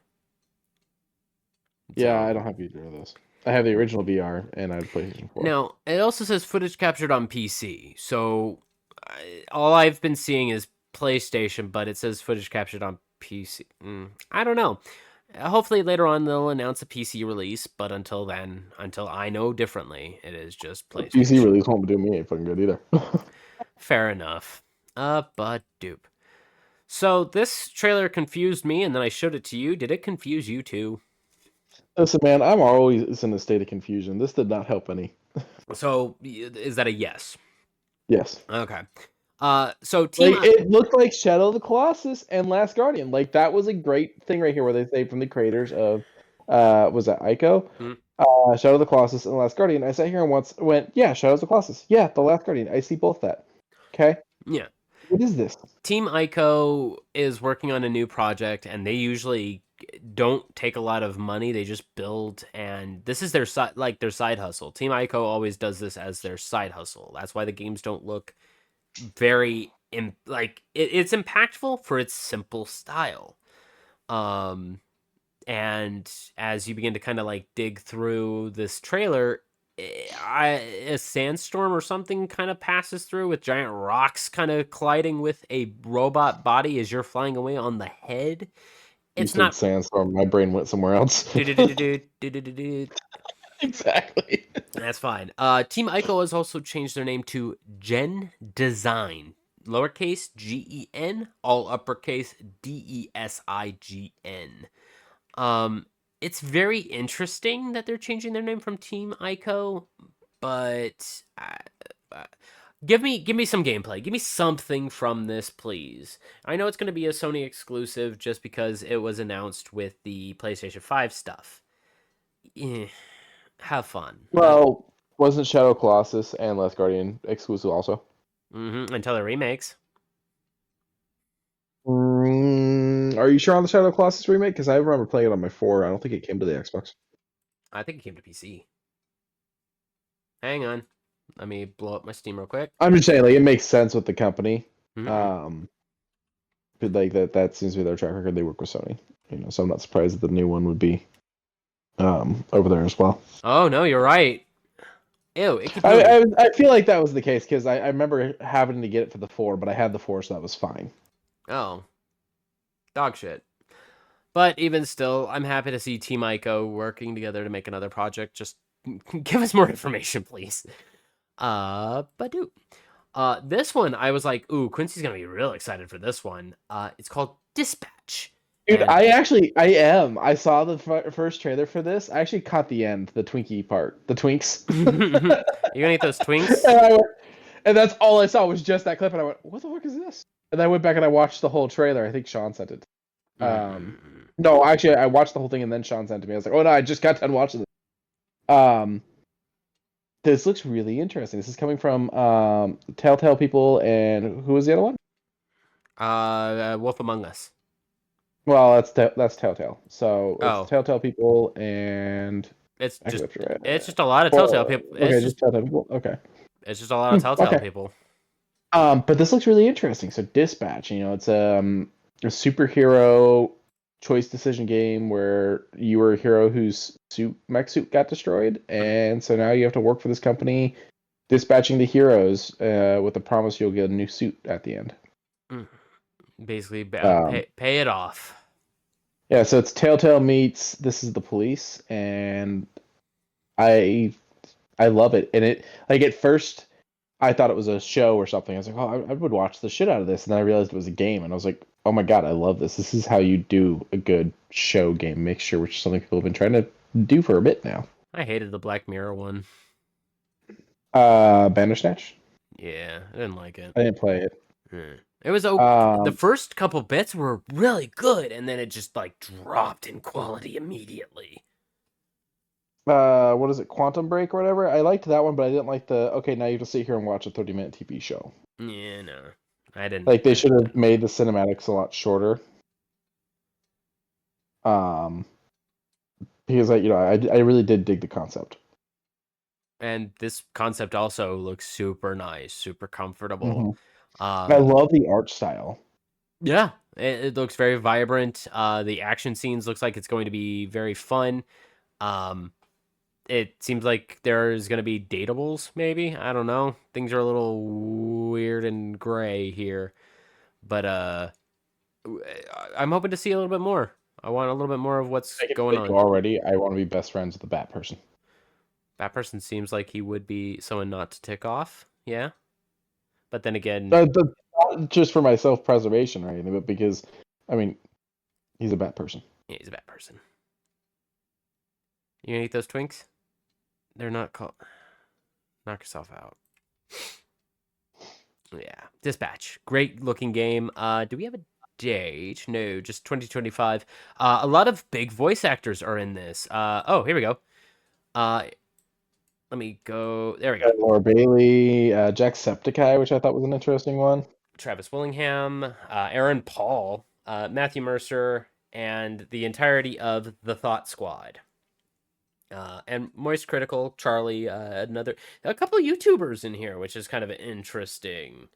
Yeah, I So don't have either of those. I have the original VR and I have PlayStation 4. now it also says footage captured on PC. So all I've been seeing is PlayStation, but it says footage captured on PC. I don't know. Hopefully later on they'll announce a PC release, but until then, until I know differently, it is just The PC PlayStation. release won't do me any fucking good either. Fair enough. But dupe. So this trailer confused me, and then I showed it to you. Did it confuse you too? Listen, man, I'm always in a state of confusion. This did not help any. So is that a yes? Yes. Okay. So Team Like it looked like Shadow of the Colossus and Last Guardian. Like that was a great thing right here, where they say from the creators of, was that Ico? Hmm. Shadow of the Colossus and Last Guardian. I sat here and once went, yeah, Shadow of the Colossus. Yeah, the Last Guardian. I see both that. Okay. Yeah. What is this? Team Ico is working on a new project, and they usually don't take a lot of money. They just build, and this is their side, like their side hustle. Team Ico always does this as their side hustle. That's why the games don't look very it's impactful for its simple style. And as you begin to kind of like dig through this trailer, a sandstorm or something kind of passes through with giant rocks kind of colliding with a robot body as you're flying away on the head. You It's said not. Sandstorm. My brain went somewhere else. Exactly. That's fine. Team Ico has also changed their name to Gen Design. Lowercase GEN, all uppercase DESIGN. It's very interesting that they're changing their name from Team Ico, but give me some gameplay. Give me something from this, please. I know it's going to be a Sony exclusive just because it was announced with the PlayStation 5 stuff. Have fun. Well, wasn't Shadow Colossus and Last Guardian exclusive also? Until the remakes. Are you sure on the Shadow Colossus remake? Because I remember playing it on my 4. I don't think it came to the Xbox. I think it came to PC. Hang on. Let me blow up my Steam real quick. I'm just saying, like, it makes sense with the company. Mm-hmm. But like that seems to be their track record. They work with Sony, so I'm not surprised that the new one would be over there as well. Oh no, you're right. Ew, it could I feel like that was the case because I remember having to get it for the 4, but I had the 4, so that was fine. Oh. Dog shit. But even still, I'm happy to see Team Ico working together to make another project. Just give us more information, please. But dude. This one, I was like, ooh, Quincy's gonna be real excited for this one. It's called Dispatch. Dude, And I am. I saw the first trailer for this. I actually caught the end, the Twinkie part, the Twinks. you gonna eat those Twinks? And that's all I saw was just that clip, and I went, "What the fuck is this?" And I went back and I watched the whole trailer. I think Sean sent it. No, actually, I watched the whole thing and then Sean sent it to me. I was like, "Oh no, I just got done watching this." This looks really interesting. This is coming from Telltale people, and who was the other one? Wolf Among Us. Well, that's Telltale. So Oh. it's Telltale people, and it's just a lot of Telltale people. Okay, just Telltale people. Okay. It's just a lot of Telltale people. But this looks really interesting. So Dispatch, it's a superhero choice decision game where you were a hero whose mech suit got destroyed, and so now you have to work for this company, dispatching the heroes with the promise you'll get a new suit at the end. Basically, pay it off. Yeah, so it's Telltale meets This Is the Police, and I love it. And it, like, at first I thought it was a show or something. I was like, oh, I would watch the shit out of this, and then I realized it was a game, and I was like, oh my god, I love this. This is how you do a good show game mixture, which is something people have been trying to do for a bit now. I hated the Black Mirror one. Bandersnatch? Yeah, I didn't like it. I didn't play it. It was the first couple bits were really good, and then it just like dropped in quality immediately. What is it, Quantum Break or whatever? I liked that one, but I didn't like okay, now you have to sit here and watch a 30-minute TV show. Yeah, no. I didn't. Like, they should have made the cinematics a lot shorter. Because I really did dig the concept. And this concept also looks super nice, super comfortable. I love the art style. Yeah, it looks very vibrant. The action scenes looks like it's going to be very fun. Um, it seems like there's going to be datables, maybe. I don't know. Things are a little weird and gray here, but I'm hoping to see a little bit more. I want a little bit more of what's I can going tell you on. already. I want to be best friends with the Bat Person. That person seems like he would be someone not to tick off. Yeah, but then again, Not just for my self-preservation or anything, but because, I mean, he's a Bat Person. yeah, he's a bad person. You gonna eat those Twinks? They're not called. Knock yourself out. Yeah, Dispatch, great looking game. Do we have a date? No, just 2025. A lot of big voice actors are in this. Oh, here we go. Uh, let me go. There we go. Laura Bailey, Jacksepticeye, which I thought was an interesting one. Travis Willingham, Aaron Paul, Matthew Mercer, and the entirety of the Thought Squad. And Moist Critical, Charlie, a couple of YouTubers in here, which is kind of interesting.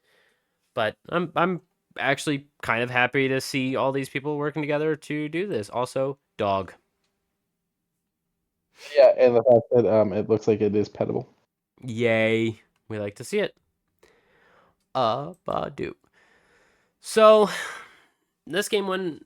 But I'm actually kind of happy to see all these people working together to do this. Also, dog. Yeah, and the fact that it looks like it is petable. Yay. We like to see it. Do. So, this game won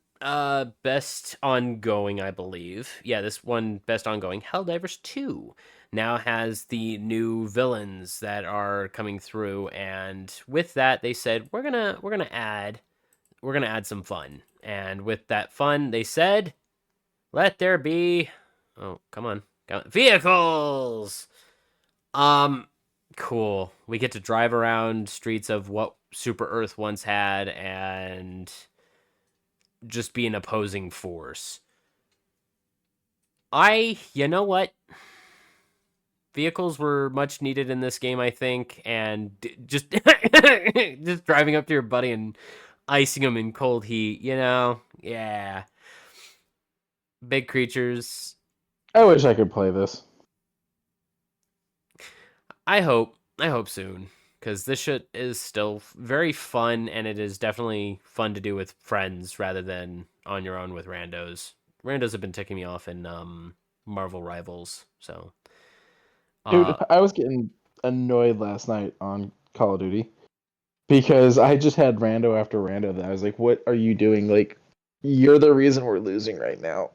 best ongoing, I believe. Yeah, this one best ongoing. Helldivers 2 now has the new villains that are coming through, and with that they said we're gonna add some fun. And with that fun, they said, let there be come on. Vehicles. Cool. We get to drive around streets of what Super Earth once had and just be an opposing force. You know what? Vehicles were much needed in this game, I think, and just just driving up to your buddy and icing him in cold heat, yeah. Big creatures. I wish I could play this. I hope soon, because this shit is still very fun, and it is definitely fun to do with friends rather than on your own with randos. Randos have been ticking me off in Marvel Rivals, so. Dude, I was getting annoyed last night on Call of Duty because I just had rando after rando that I was like, what are you doing? Like, you're the reason we're losing right now.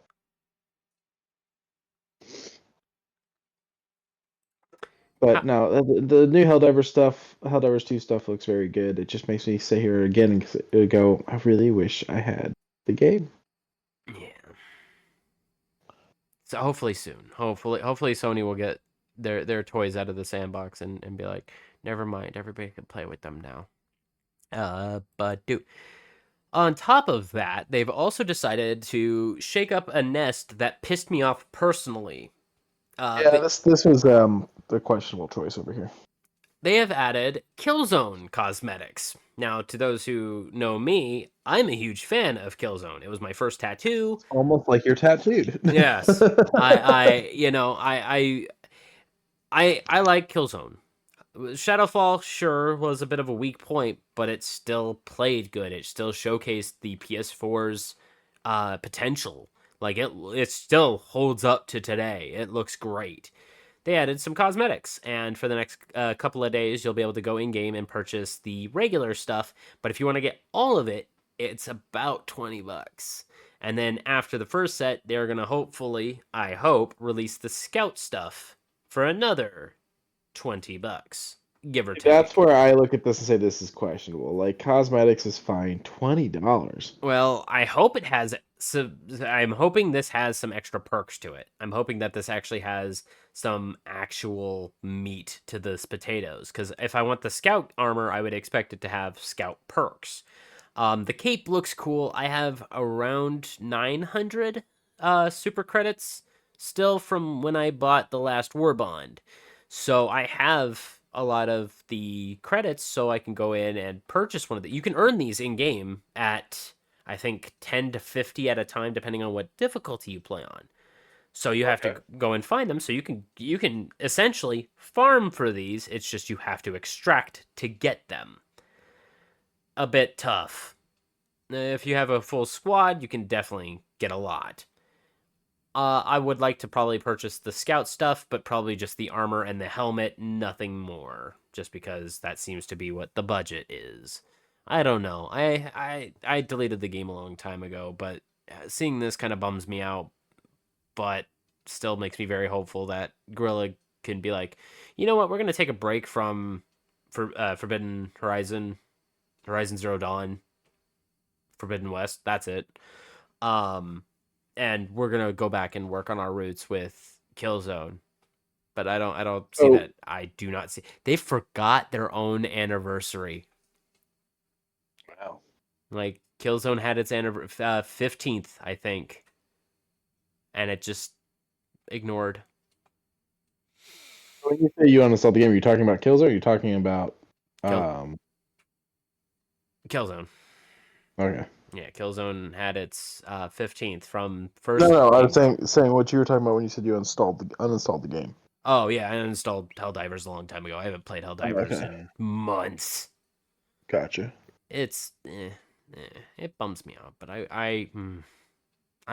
But no, the new Helldivers 2 stuff looks very good. It just makes me sit here again and go, I really wish I had the game. Yeah. So hopefully soon. Hopefully Sony will get their toys out of the sandbox and be like, never mind, everybody can play with them now. But dude, on top of that, they've also decided to shake up a nest that pissed me off personally. This was the questionable choice over here. They have added Killzone cosmetics. Now, to those who know me, I'm a huge fan of Killzone. It was my first tattoo. Almost like you're tattooed. Yes, I like Killzone. Shadowfall, sure, was a bit of a weak point, but it still played good. It still showcased the PS4's potential. Like it still holds up to today. It looks great. They added some cosmetics, and for the next couple of days, you'll be able to go in game and purchase the regular stuff. But if you want to get all of it, it's about $20. And then after the first set, they're gonna hopefully, I hope, release the scout stuff for another $20, give or take. That's where I look at this and say this is questionable. Like, cosmetics is fine, $20. Well, I hope it has. So I'm hoping this has some extra perks to it. I'm hoping that this actually has some actual meat to this potatoes. Because if I want the scout armor, I would expect it to have scout perks. The cape looks cool. I have around 900 super credits still from when I bought the last War Bond. So I have a lot of the credits so I can go in and purchase one of the. You can earn these in game at, I think, 10 to 50 at a time, depending on what difficulty you play on. So you have to go and find them. So you can essentially farm for these. It's just you have to extract to get them. a bit tough. If you have a full squad, you can definitely get a lot. I would like to probably purchase the scout stuff, but probably just the armor and the helmet, nothing more. Just because that seems to be what the budget is. I don't know. I deleted the game a long time ago, but seeing this kind of bums me out. But still makes me very hopeful that Gorilla can be like, you know what, we're gonna take a break from Forbidden Horizon, Horizon Zero Dawn, Forbidden West. That's it. Um, and we're gonna go back and work on our roots with Killzone. But I don't see Oh, that. I do not see. They forgot their own anniversary. wow. Like Killzone had its 15th, I think, and it just ignored When you say you uninstalled the game, are you talking about Killzone? Or are you talking about Kill um? Killzone. Okay. Yeah, Killzone had its 15th from No, first no, I was game. saying what you were talking about when you said you uninstalled the game. Oh yeah, I installed Helldivers a long time ago. I haven't played Oh, Helldivers okay. in months. Gotcha. It's it bums me out, but I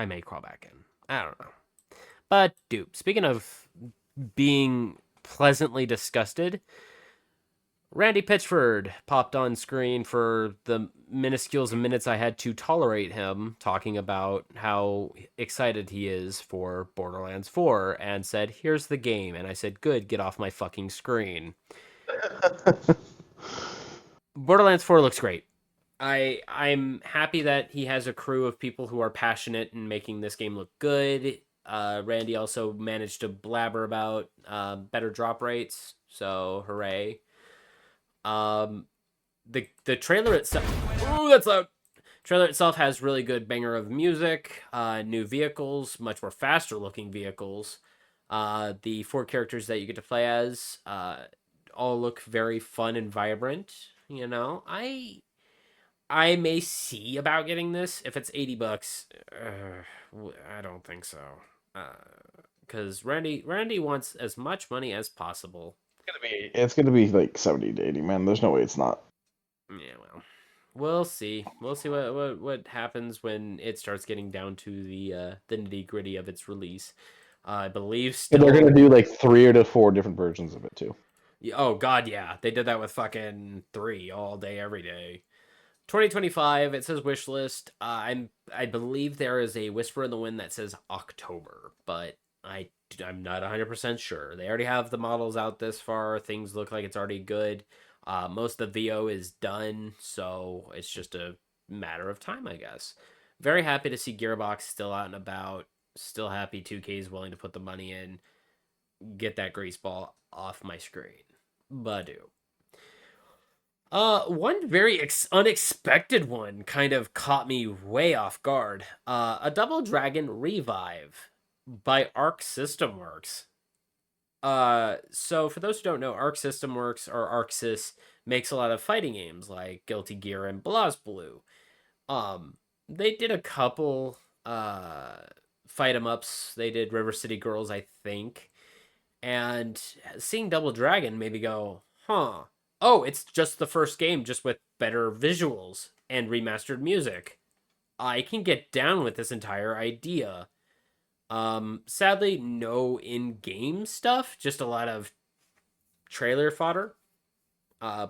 may crawl back in. I don't know. But dude, speaking of being pleasantly disgusted, Randy Pitchford popped on screen for the minuscules of minutes I had to tolerate him talking about how excited he is for Borderlands 4 and said, "Here's the game." And I said, "Good, get off my fucking screen." Borderlands 4 looks great. I'm happy that he has a crew of people who are passionate in making this game look good. Randy also managed to blabber about better drop rates, so hooray. Um, the trailer itself. Oh, that's loud. Trailer itself has really good banger of music, new vehicles, much more faster looking vehicles. The four characters that you get to play as all look very fun and vibrant. You know, I may see about getting this if it's $80. I don't think so. Because Randy wants as much money as possible. It's gonna be like 70 to 80, man. There's no way it's not. Yeah, well, we'll see. We'll see what happens when it starts getting down to the nitty gritty of its release. I believe But they're gonna still. do like 3 to 4 different versions of it too. Oh God, yeah, they did that with fucking 3 all day, every day. 2025. It says wish list. I believe there is a whisper in the wind that says October, but I'm not 100% sure. They already have the models out this far. Things look like it's already good. Most of the VO is done, so it's just a matter of time, I guess. Very happy to see Gearbox still out and about. Still happy 2K is willing to put the money in. Get that grease ball off my screen. Badu. One very unexpected one kind of caught me way off guard. A Double Dragon Revive by Arc System Works. So for those who don't know, Arc System Works or ArcSys makes a lot of fighting games like Guilty Gear and BlazBlue. They did a couple fight 'em ups. They did River City Girls, I think, and seeing Double Dragon made me go, huh. Oh, it's just the first game, just with better visuals and remastered music. I can get down with this entire idea. Sadly, no in-game stuff, just a lot of trailer fodder.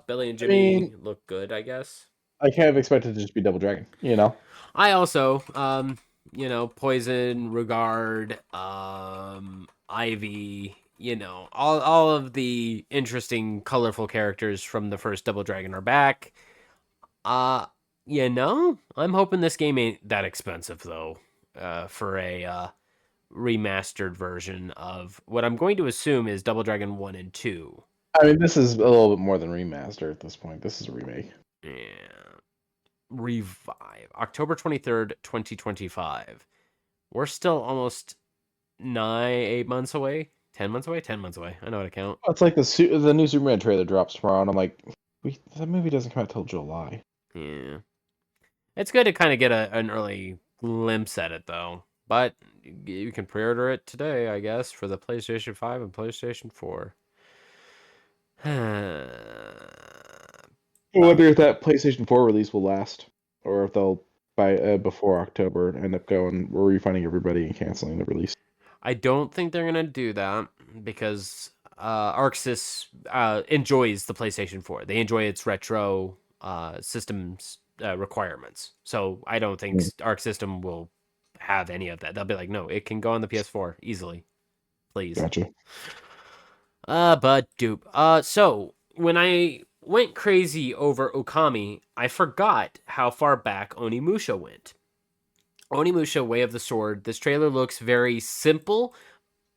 Billy and I Jimmy mean, look good, I guess. I kind of expected it to just be Double Dragon, you know? I also, Poison, Regard, Ivy, all of the interesting, colorful characters from the first Double Dragon are back. Uh, I'm hoping this game ain't that expensive though. For a remastered version of what I'm going to assume is Double Dragon 1 and 2. I mean, this is a little bit more than remaster at this point. This is a remake. Yeah. Revive. October 23rd, 2025. We're still almost 8 months away. 10 months away? 10 months away. I know how to count. It's like the new Superman trailer drops tomorrow, and I'm like, that movie doesn't come out till July. Yeah. It's good to kind of get an early glimpse at it, though. But you can pre order it today, I guess, for the PlayStation 5 and PlayStation 4. I wonder if that PlayStation 4 release will last, or if they'll by before October end up going refunding everybody and canceling the release. I don't think they're gonna do that because Arxis enjoys the PlayStation 4. They enjoy its retro systems requirements. So I don't think Arc System will have any of that. They'll be like, no, it can go on the PS4 easily, please. Gotcha. But dupe. So when I went crazy over Okami, I forgot how far back Onimusha went. Onimusha Way of the Sword. This trailer looks very simple,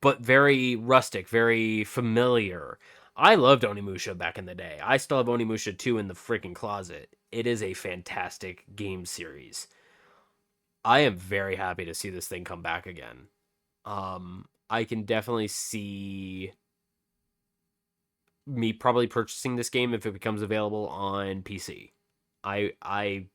but very rustic, very familiar. I loved Onimusha back in the day. I still have Onimusha 2 in the freaking closet. It is a fantastic game series. I am very happy to see this thing come back again. I can definitely see me probably purchasing this game if it becomes available on PC. I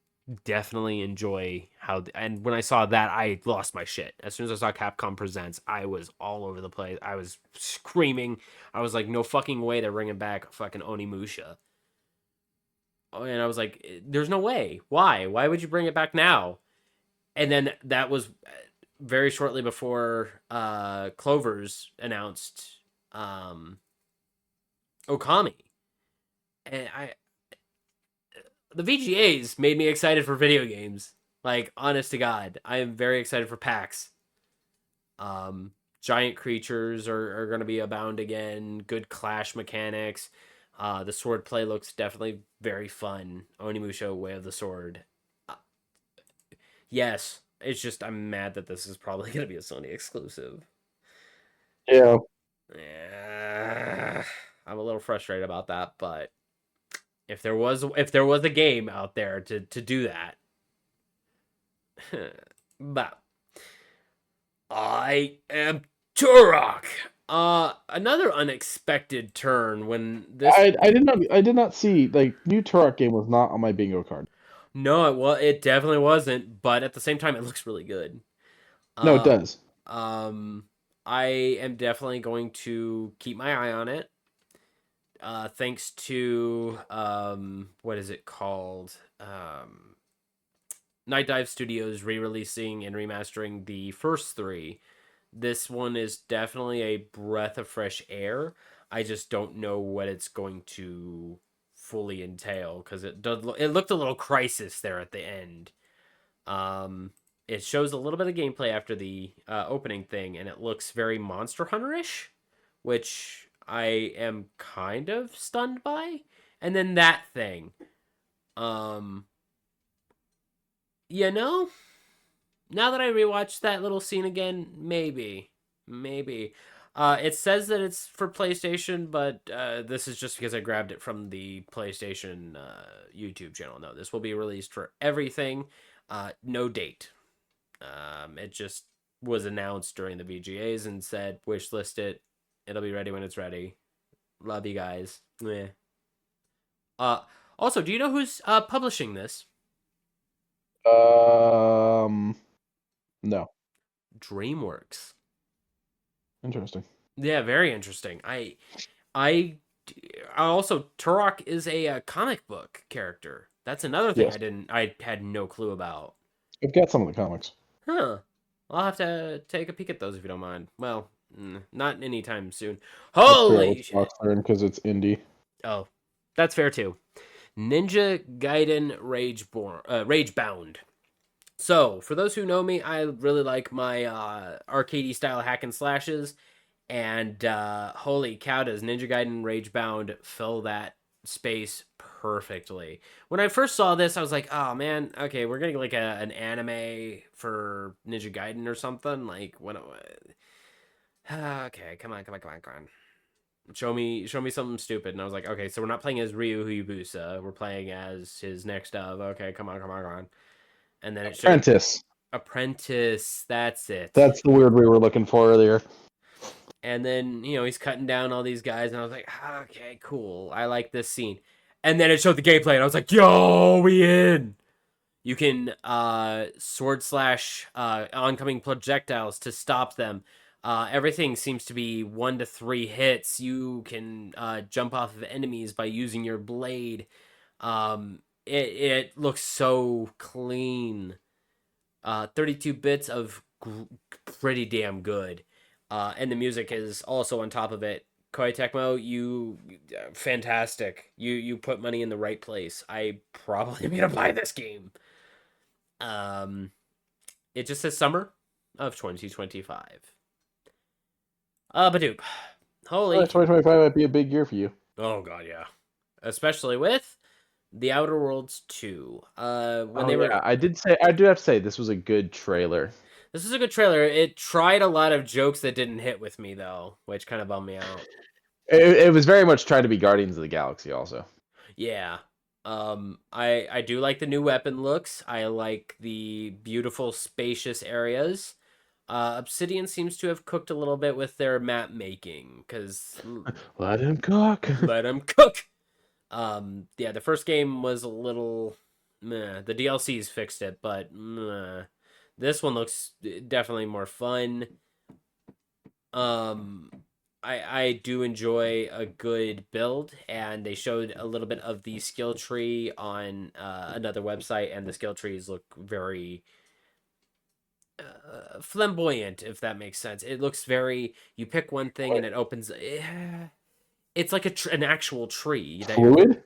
definitely enjoy how and when I saw that I lost my shit. As soon as I saw Capcom Presents, I was all over the place. I was screaming. I was like, no fucking way they're bringing back fucking Onimusha. And I was like, there's no way. Why would you bring it back now? And then that was very shortly before Clover's announced Okami. And the VGAs made me excited for video games. Like, honest to God, I am very excited for PAX. Giant creatures are going to be abound again. Good clash mechanics. The sword play looks definitely very fun. Onimusha Way of the Sword. Yes, it's just I'm mad that this is probably going to be a Sony exclusive. Yeah. I'm a little frustrated about that, but if there was a game out there to do that, but I am Turok. Another unexpected turn when this. I did not see like new Turok game was not on my bingo card. No, it definitely wasn't. But at the same time, it looks really good. No, it does. I am definitely going to keep my eye on it. Thanks to what is it called? Night Dive Studios re-releasing and remastering the first three. This one is definitely a breath of fresh air. I just don't know what it's going to fully entail because it looked a little crisis there at the end. It shows a little bit of gameplay after the opening thing, and it looks very Monster Hunter-ish, which I am kind of stunned by. And then that thing. You know, now that I rewatched that little scene again, maybe. It says that it's for PlayStation, but this is just because I grabbed it from the PlayStation YouTube channel. No, this will be released for everything. No date. It just was announced during the VGAs and said, wishlist it. It'll be ready when it's ready. Love you guys. Meh. Also, do you know who's publishing this? No. DreamWorks. Interesting. Yeah, very interesting. I also Turok is a comic book character. That's another thing Yes. I had no clue about. I've got some of the comics. Huh. I'll have to take a peek at those if you don't mind. Well, not anytime soon. Holy shit. Because it's indie. Oh, that's fair too. Ninja Gaiden Ragebound. So, for those who know me, I really like my arcadey style hack and slashes, and holy cow, does Ninja Gaiden Ragebound fill that space perfectly. When I first saw this, I was like, oh man, okay, we're getting like an anime for Ninja Gaiden or something. Like, what? Okay, come on. Show me something stupid. And I was like, okay, so we're not playing as Ryu Hayabusa. We're playing as his next of. Okay, come on. And then it showed Apprentice. That's it. That's the word we were looking for earlier. And then, he's cutting down all these guys. And I was like, okay, cool. I like this scene. And then it showed the gameplay. And I was like, yo, we in. You can sword slash oncoming projectiles to stop them. Everything seems to be 1 to 3 hits. You can jump off of enemies by using your blade. It looks so clean. 32 bits of pretty damn good. And the music is also on top of it. Koei Tecmo, you fantastic. You put money in the right place. I probably am gonna buy this game. Um, it just says summer of 2025. Badoop. All right, Holy. 2025 might be a big year for you. Oh god, yeah. Especially with The Outer Worlds 2. When Oh they were yeah, I do have to say this was a good trailer. This is a good trailer. It tried a lot of jokes that didn't hit with me though, which kind of bummed me out. It was very much trying to be Guardians of the Galaxy also. Yeah. I do like the new weapon looks. I like the beautiful spacious areas. Obsidian seems to have cooked a little bit with their map making cuz Let him cook. let them cook. Yeah, the first game was a little meh. The DLCs fixed it, but meh. This one looks definitely more fun. Um, I do enjoy a good build, and they showed a little bit of the skill tree on another website, and the skill trees look very flamboyant, if that makes sense. It looks very. You pick one thing, and it opens. It's like an actual tree that you're. Fluid?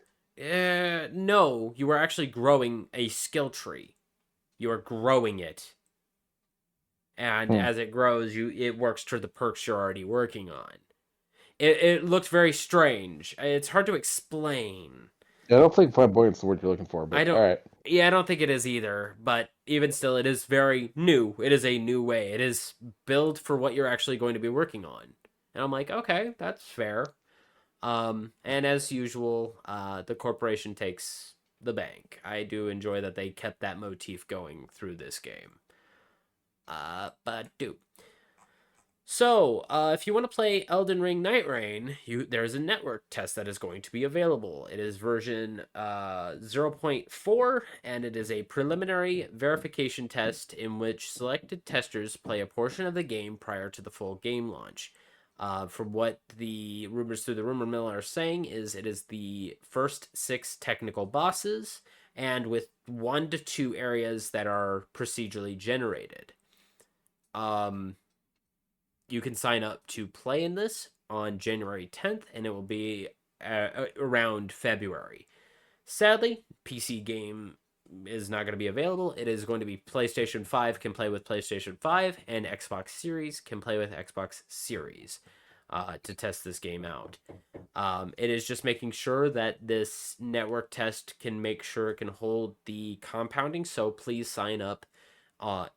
No, you are actually growing a skill tree. You are growing it, and as it grows, it works toward the perks you're already working on. It looks very strange. It's hard to explain. I don't think flamboyant's the word you're looking for, but I don't. all right. Yeah, I don't think it is either. But even still, it is very new. It is a new way. It is built for what you're actually going to be working on. And I'm like, okay, that's fair. And as usual, the corporation takes the bank. I do enjoy that they kept that motif going through this game. But do. So, if you want to play Elden Ring Night Rain, there's a network test that is going to be available. It is version 0.4, and it is a preliminary verification test in which selected testers play a portion of the game prior to the full game launch. From what the rumors through the rumor mill are saying, it is the first 6 technical bosses, and with 1 to 2 areas that are procedurally generated. You can sign up to play in this on January 10th, and it will be around February. Sadly, PC game is not going to be available. It is going to be PlayStation 5 can play with PlayStation 5, and Xbox Series can play with Xbox Series to test this game out. It is just making sure that this network test can make sure it can hold the compounding, so please sign up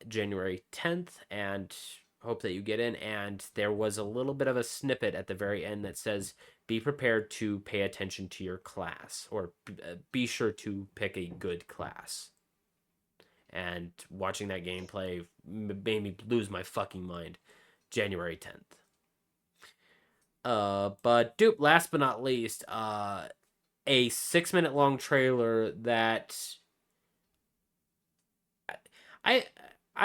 January 10th and hope that you get in. And there was a little bit of a snippet at the very end that says be prepared to pay attention to your class, or be sure to pick a good class. And watching that gameplay made me lose my fucking mind. January 10th. But dude, last but not least, a 6-minute long trailer that I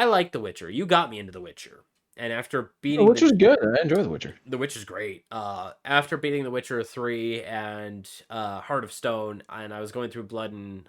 like The Witcher. You got me into The Witcher. And after beating The Witcher's good. I enjoy The Witcher. The Witcher's great. After beating The Witcher 3 and Heart of Stone, and I was going through Blood and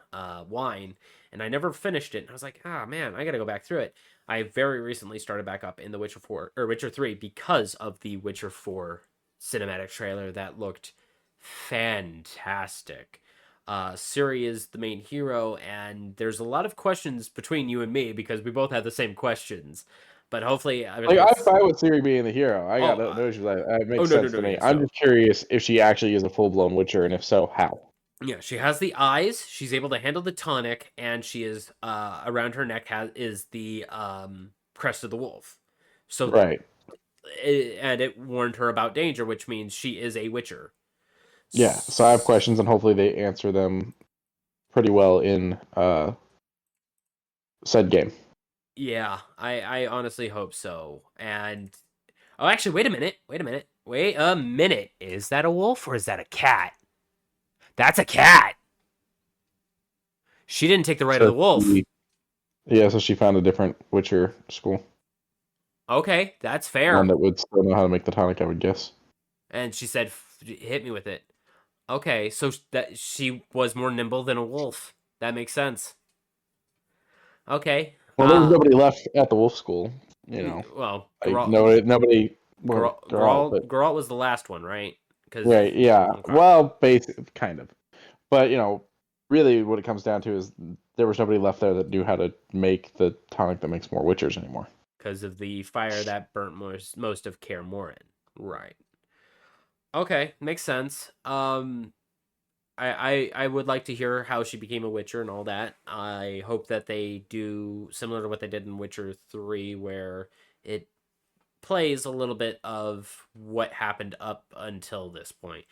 Wine, and I never finished it. And I was like, man, I gotta go back through it. I very recently started back up in The Witcher 4 or Witcher 3 because of the Witcher 4 cinematic trailer that looked fantastic. Ciri is the main hero, and there's a lot of questions between you and me because we both have the same questions. But hopefully, I'm fine with Ciri being the hero. I got no issues. That makes sense to me. I'm just curious if she actually is a full-blown Witcher, and if so, how? Yeah, she has the eyes. She's able to handle the tonic, and she is around her neck is the crest of the wolf. So right, and it warned her about danger, which means she is a Witcher. Yeah. So I have questions, and hopefully they answer them pretty well in said game. Yeah, I honestly hope so. And actually, wait a minute. Is that a wolf or is that a cat? That's a cat. She didn't take the right of the wolf. So she found a different Witcher school. Okay, that's fair. One that would still know how to make the tonic, I would guess. And she said, hit me with it. Okay, so that she was more nimble than a wolf. That makes sense. Okay. Well, there was nobody left at the wolf school. Well, Like nobody. Well, Geralt, but Geralt was the last one, right? right, yeah. Okay. Well, kind of, but really, what it comes down to is there was nobody left there that knew how to make the tonic that makes more Witchers anymore. Because of the fire that burnt most of Kaer Morhen. Right. Okay, makes sense. I would like to hear how she became a Witcher and all that. I hope that they do similar to what they did in Witcher 3, where it plays a little bit of what happened up until this point.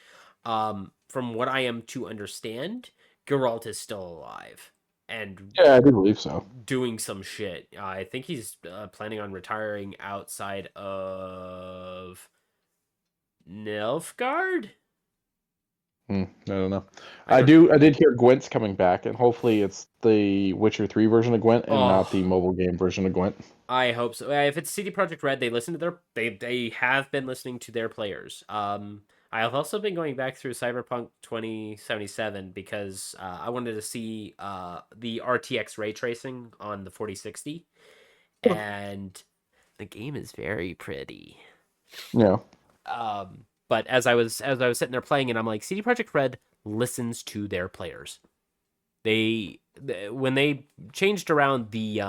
From what I am to understand, Geralt is still alive and Yeah, I do believe so. doing some shit. I think he's planning on retiring outside of Nilfgaard. I don't know. I did hear Gwent's coming back, and hopefully it's the Witcher 3 version of Gwent and not the mobile game version of Gwent. I hope so. If it's CD Projekt Red, they listen to they have been listening to their players. I have also been going back through Cyberpunk 2077 because I wanted to see the RTX ray tracing on the 4060, and the game is very pretty. Yeah. But as I was sitting there playing it, I'm like, CD Projekt Red listens to their players. When they changed around the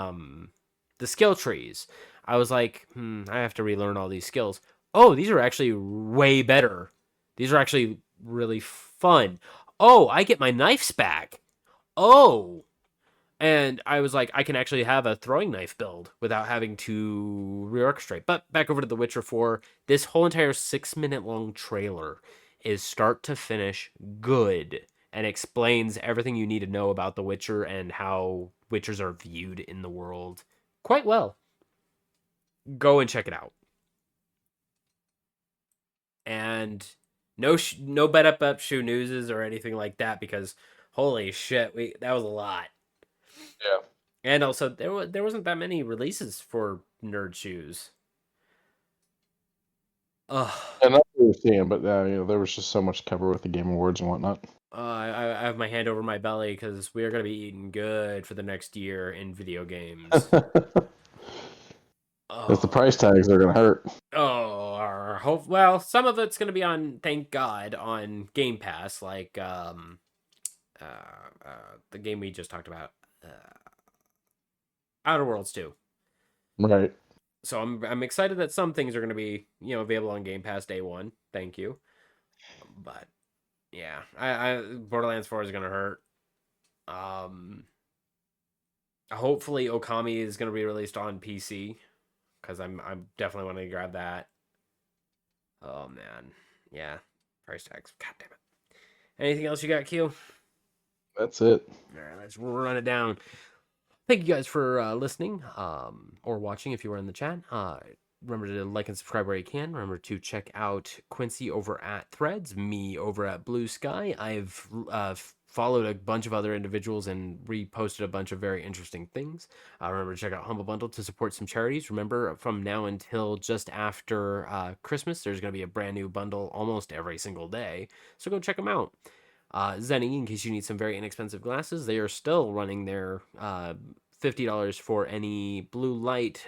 skill trees, I was like, I have to relearn all these skills. Oh, these are actually way better. These are actually really fun. Oh, I get my knives back. Oh. And I was like, I can actually have a throwing knife build without having to reorchestrate. But back over to The Witcher 4, this whole entire 6-minute long trailer is start to finish good and explains everything you need to know about The Witcher and how Witchers are viewed in the world quite well. Go and check it out. And no bet up shoe newses or anything like that, because holy shit, that was a lot. Yeah. And also there wasn't that many releases for nerd shoes. Ugh. And that's what we're seeing, but there was just so much to cover with the Game Awards and whatnot. I have my hand over my belly because we are going to be eating good for the next year in video games. Because the price tags are going to hurt. Well, some of it's going to be on, thank God, on Game Pass, like the game we just talked about, Outer Worlds 2. Right. So I'm excited that some things are going to be available on Game Pass day one. Thank you. But yeah, I Borderlands 4 is going to hurt. Hopefully Okami is going to be released on PC, because I'm definitely wanting to grab that. Oh man, yeah, price tags. God damn it. Anything else you got, Q? That's it. All right, let's run it down. Thank you guys for listening or watching if you were in the chat. Remember to like and subscribe where you can. Remember to check out Quincy over at Threads, me over at Blue Sky. I've followed a bunch of other individuals and reposted a bunch of very interesting things. Remember to check out Humble Bundle to support some charities. Remember, from now until just after Christmas, there's going to be a brand new bundle almost every single day. So go check them out. Zenny, in case you need some very inexpensive glasses, they are still running their $50 for any blue light,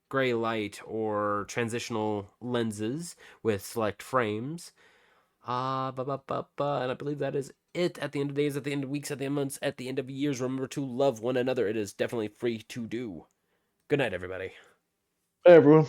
gray light, or transitional lenses with select frames. And I believe that is it. At the end of days, at the end of weeks, at the end of months, at the end of years, remember to love one another. It is definitely free to do. Good night, everybody. Hey, everyone.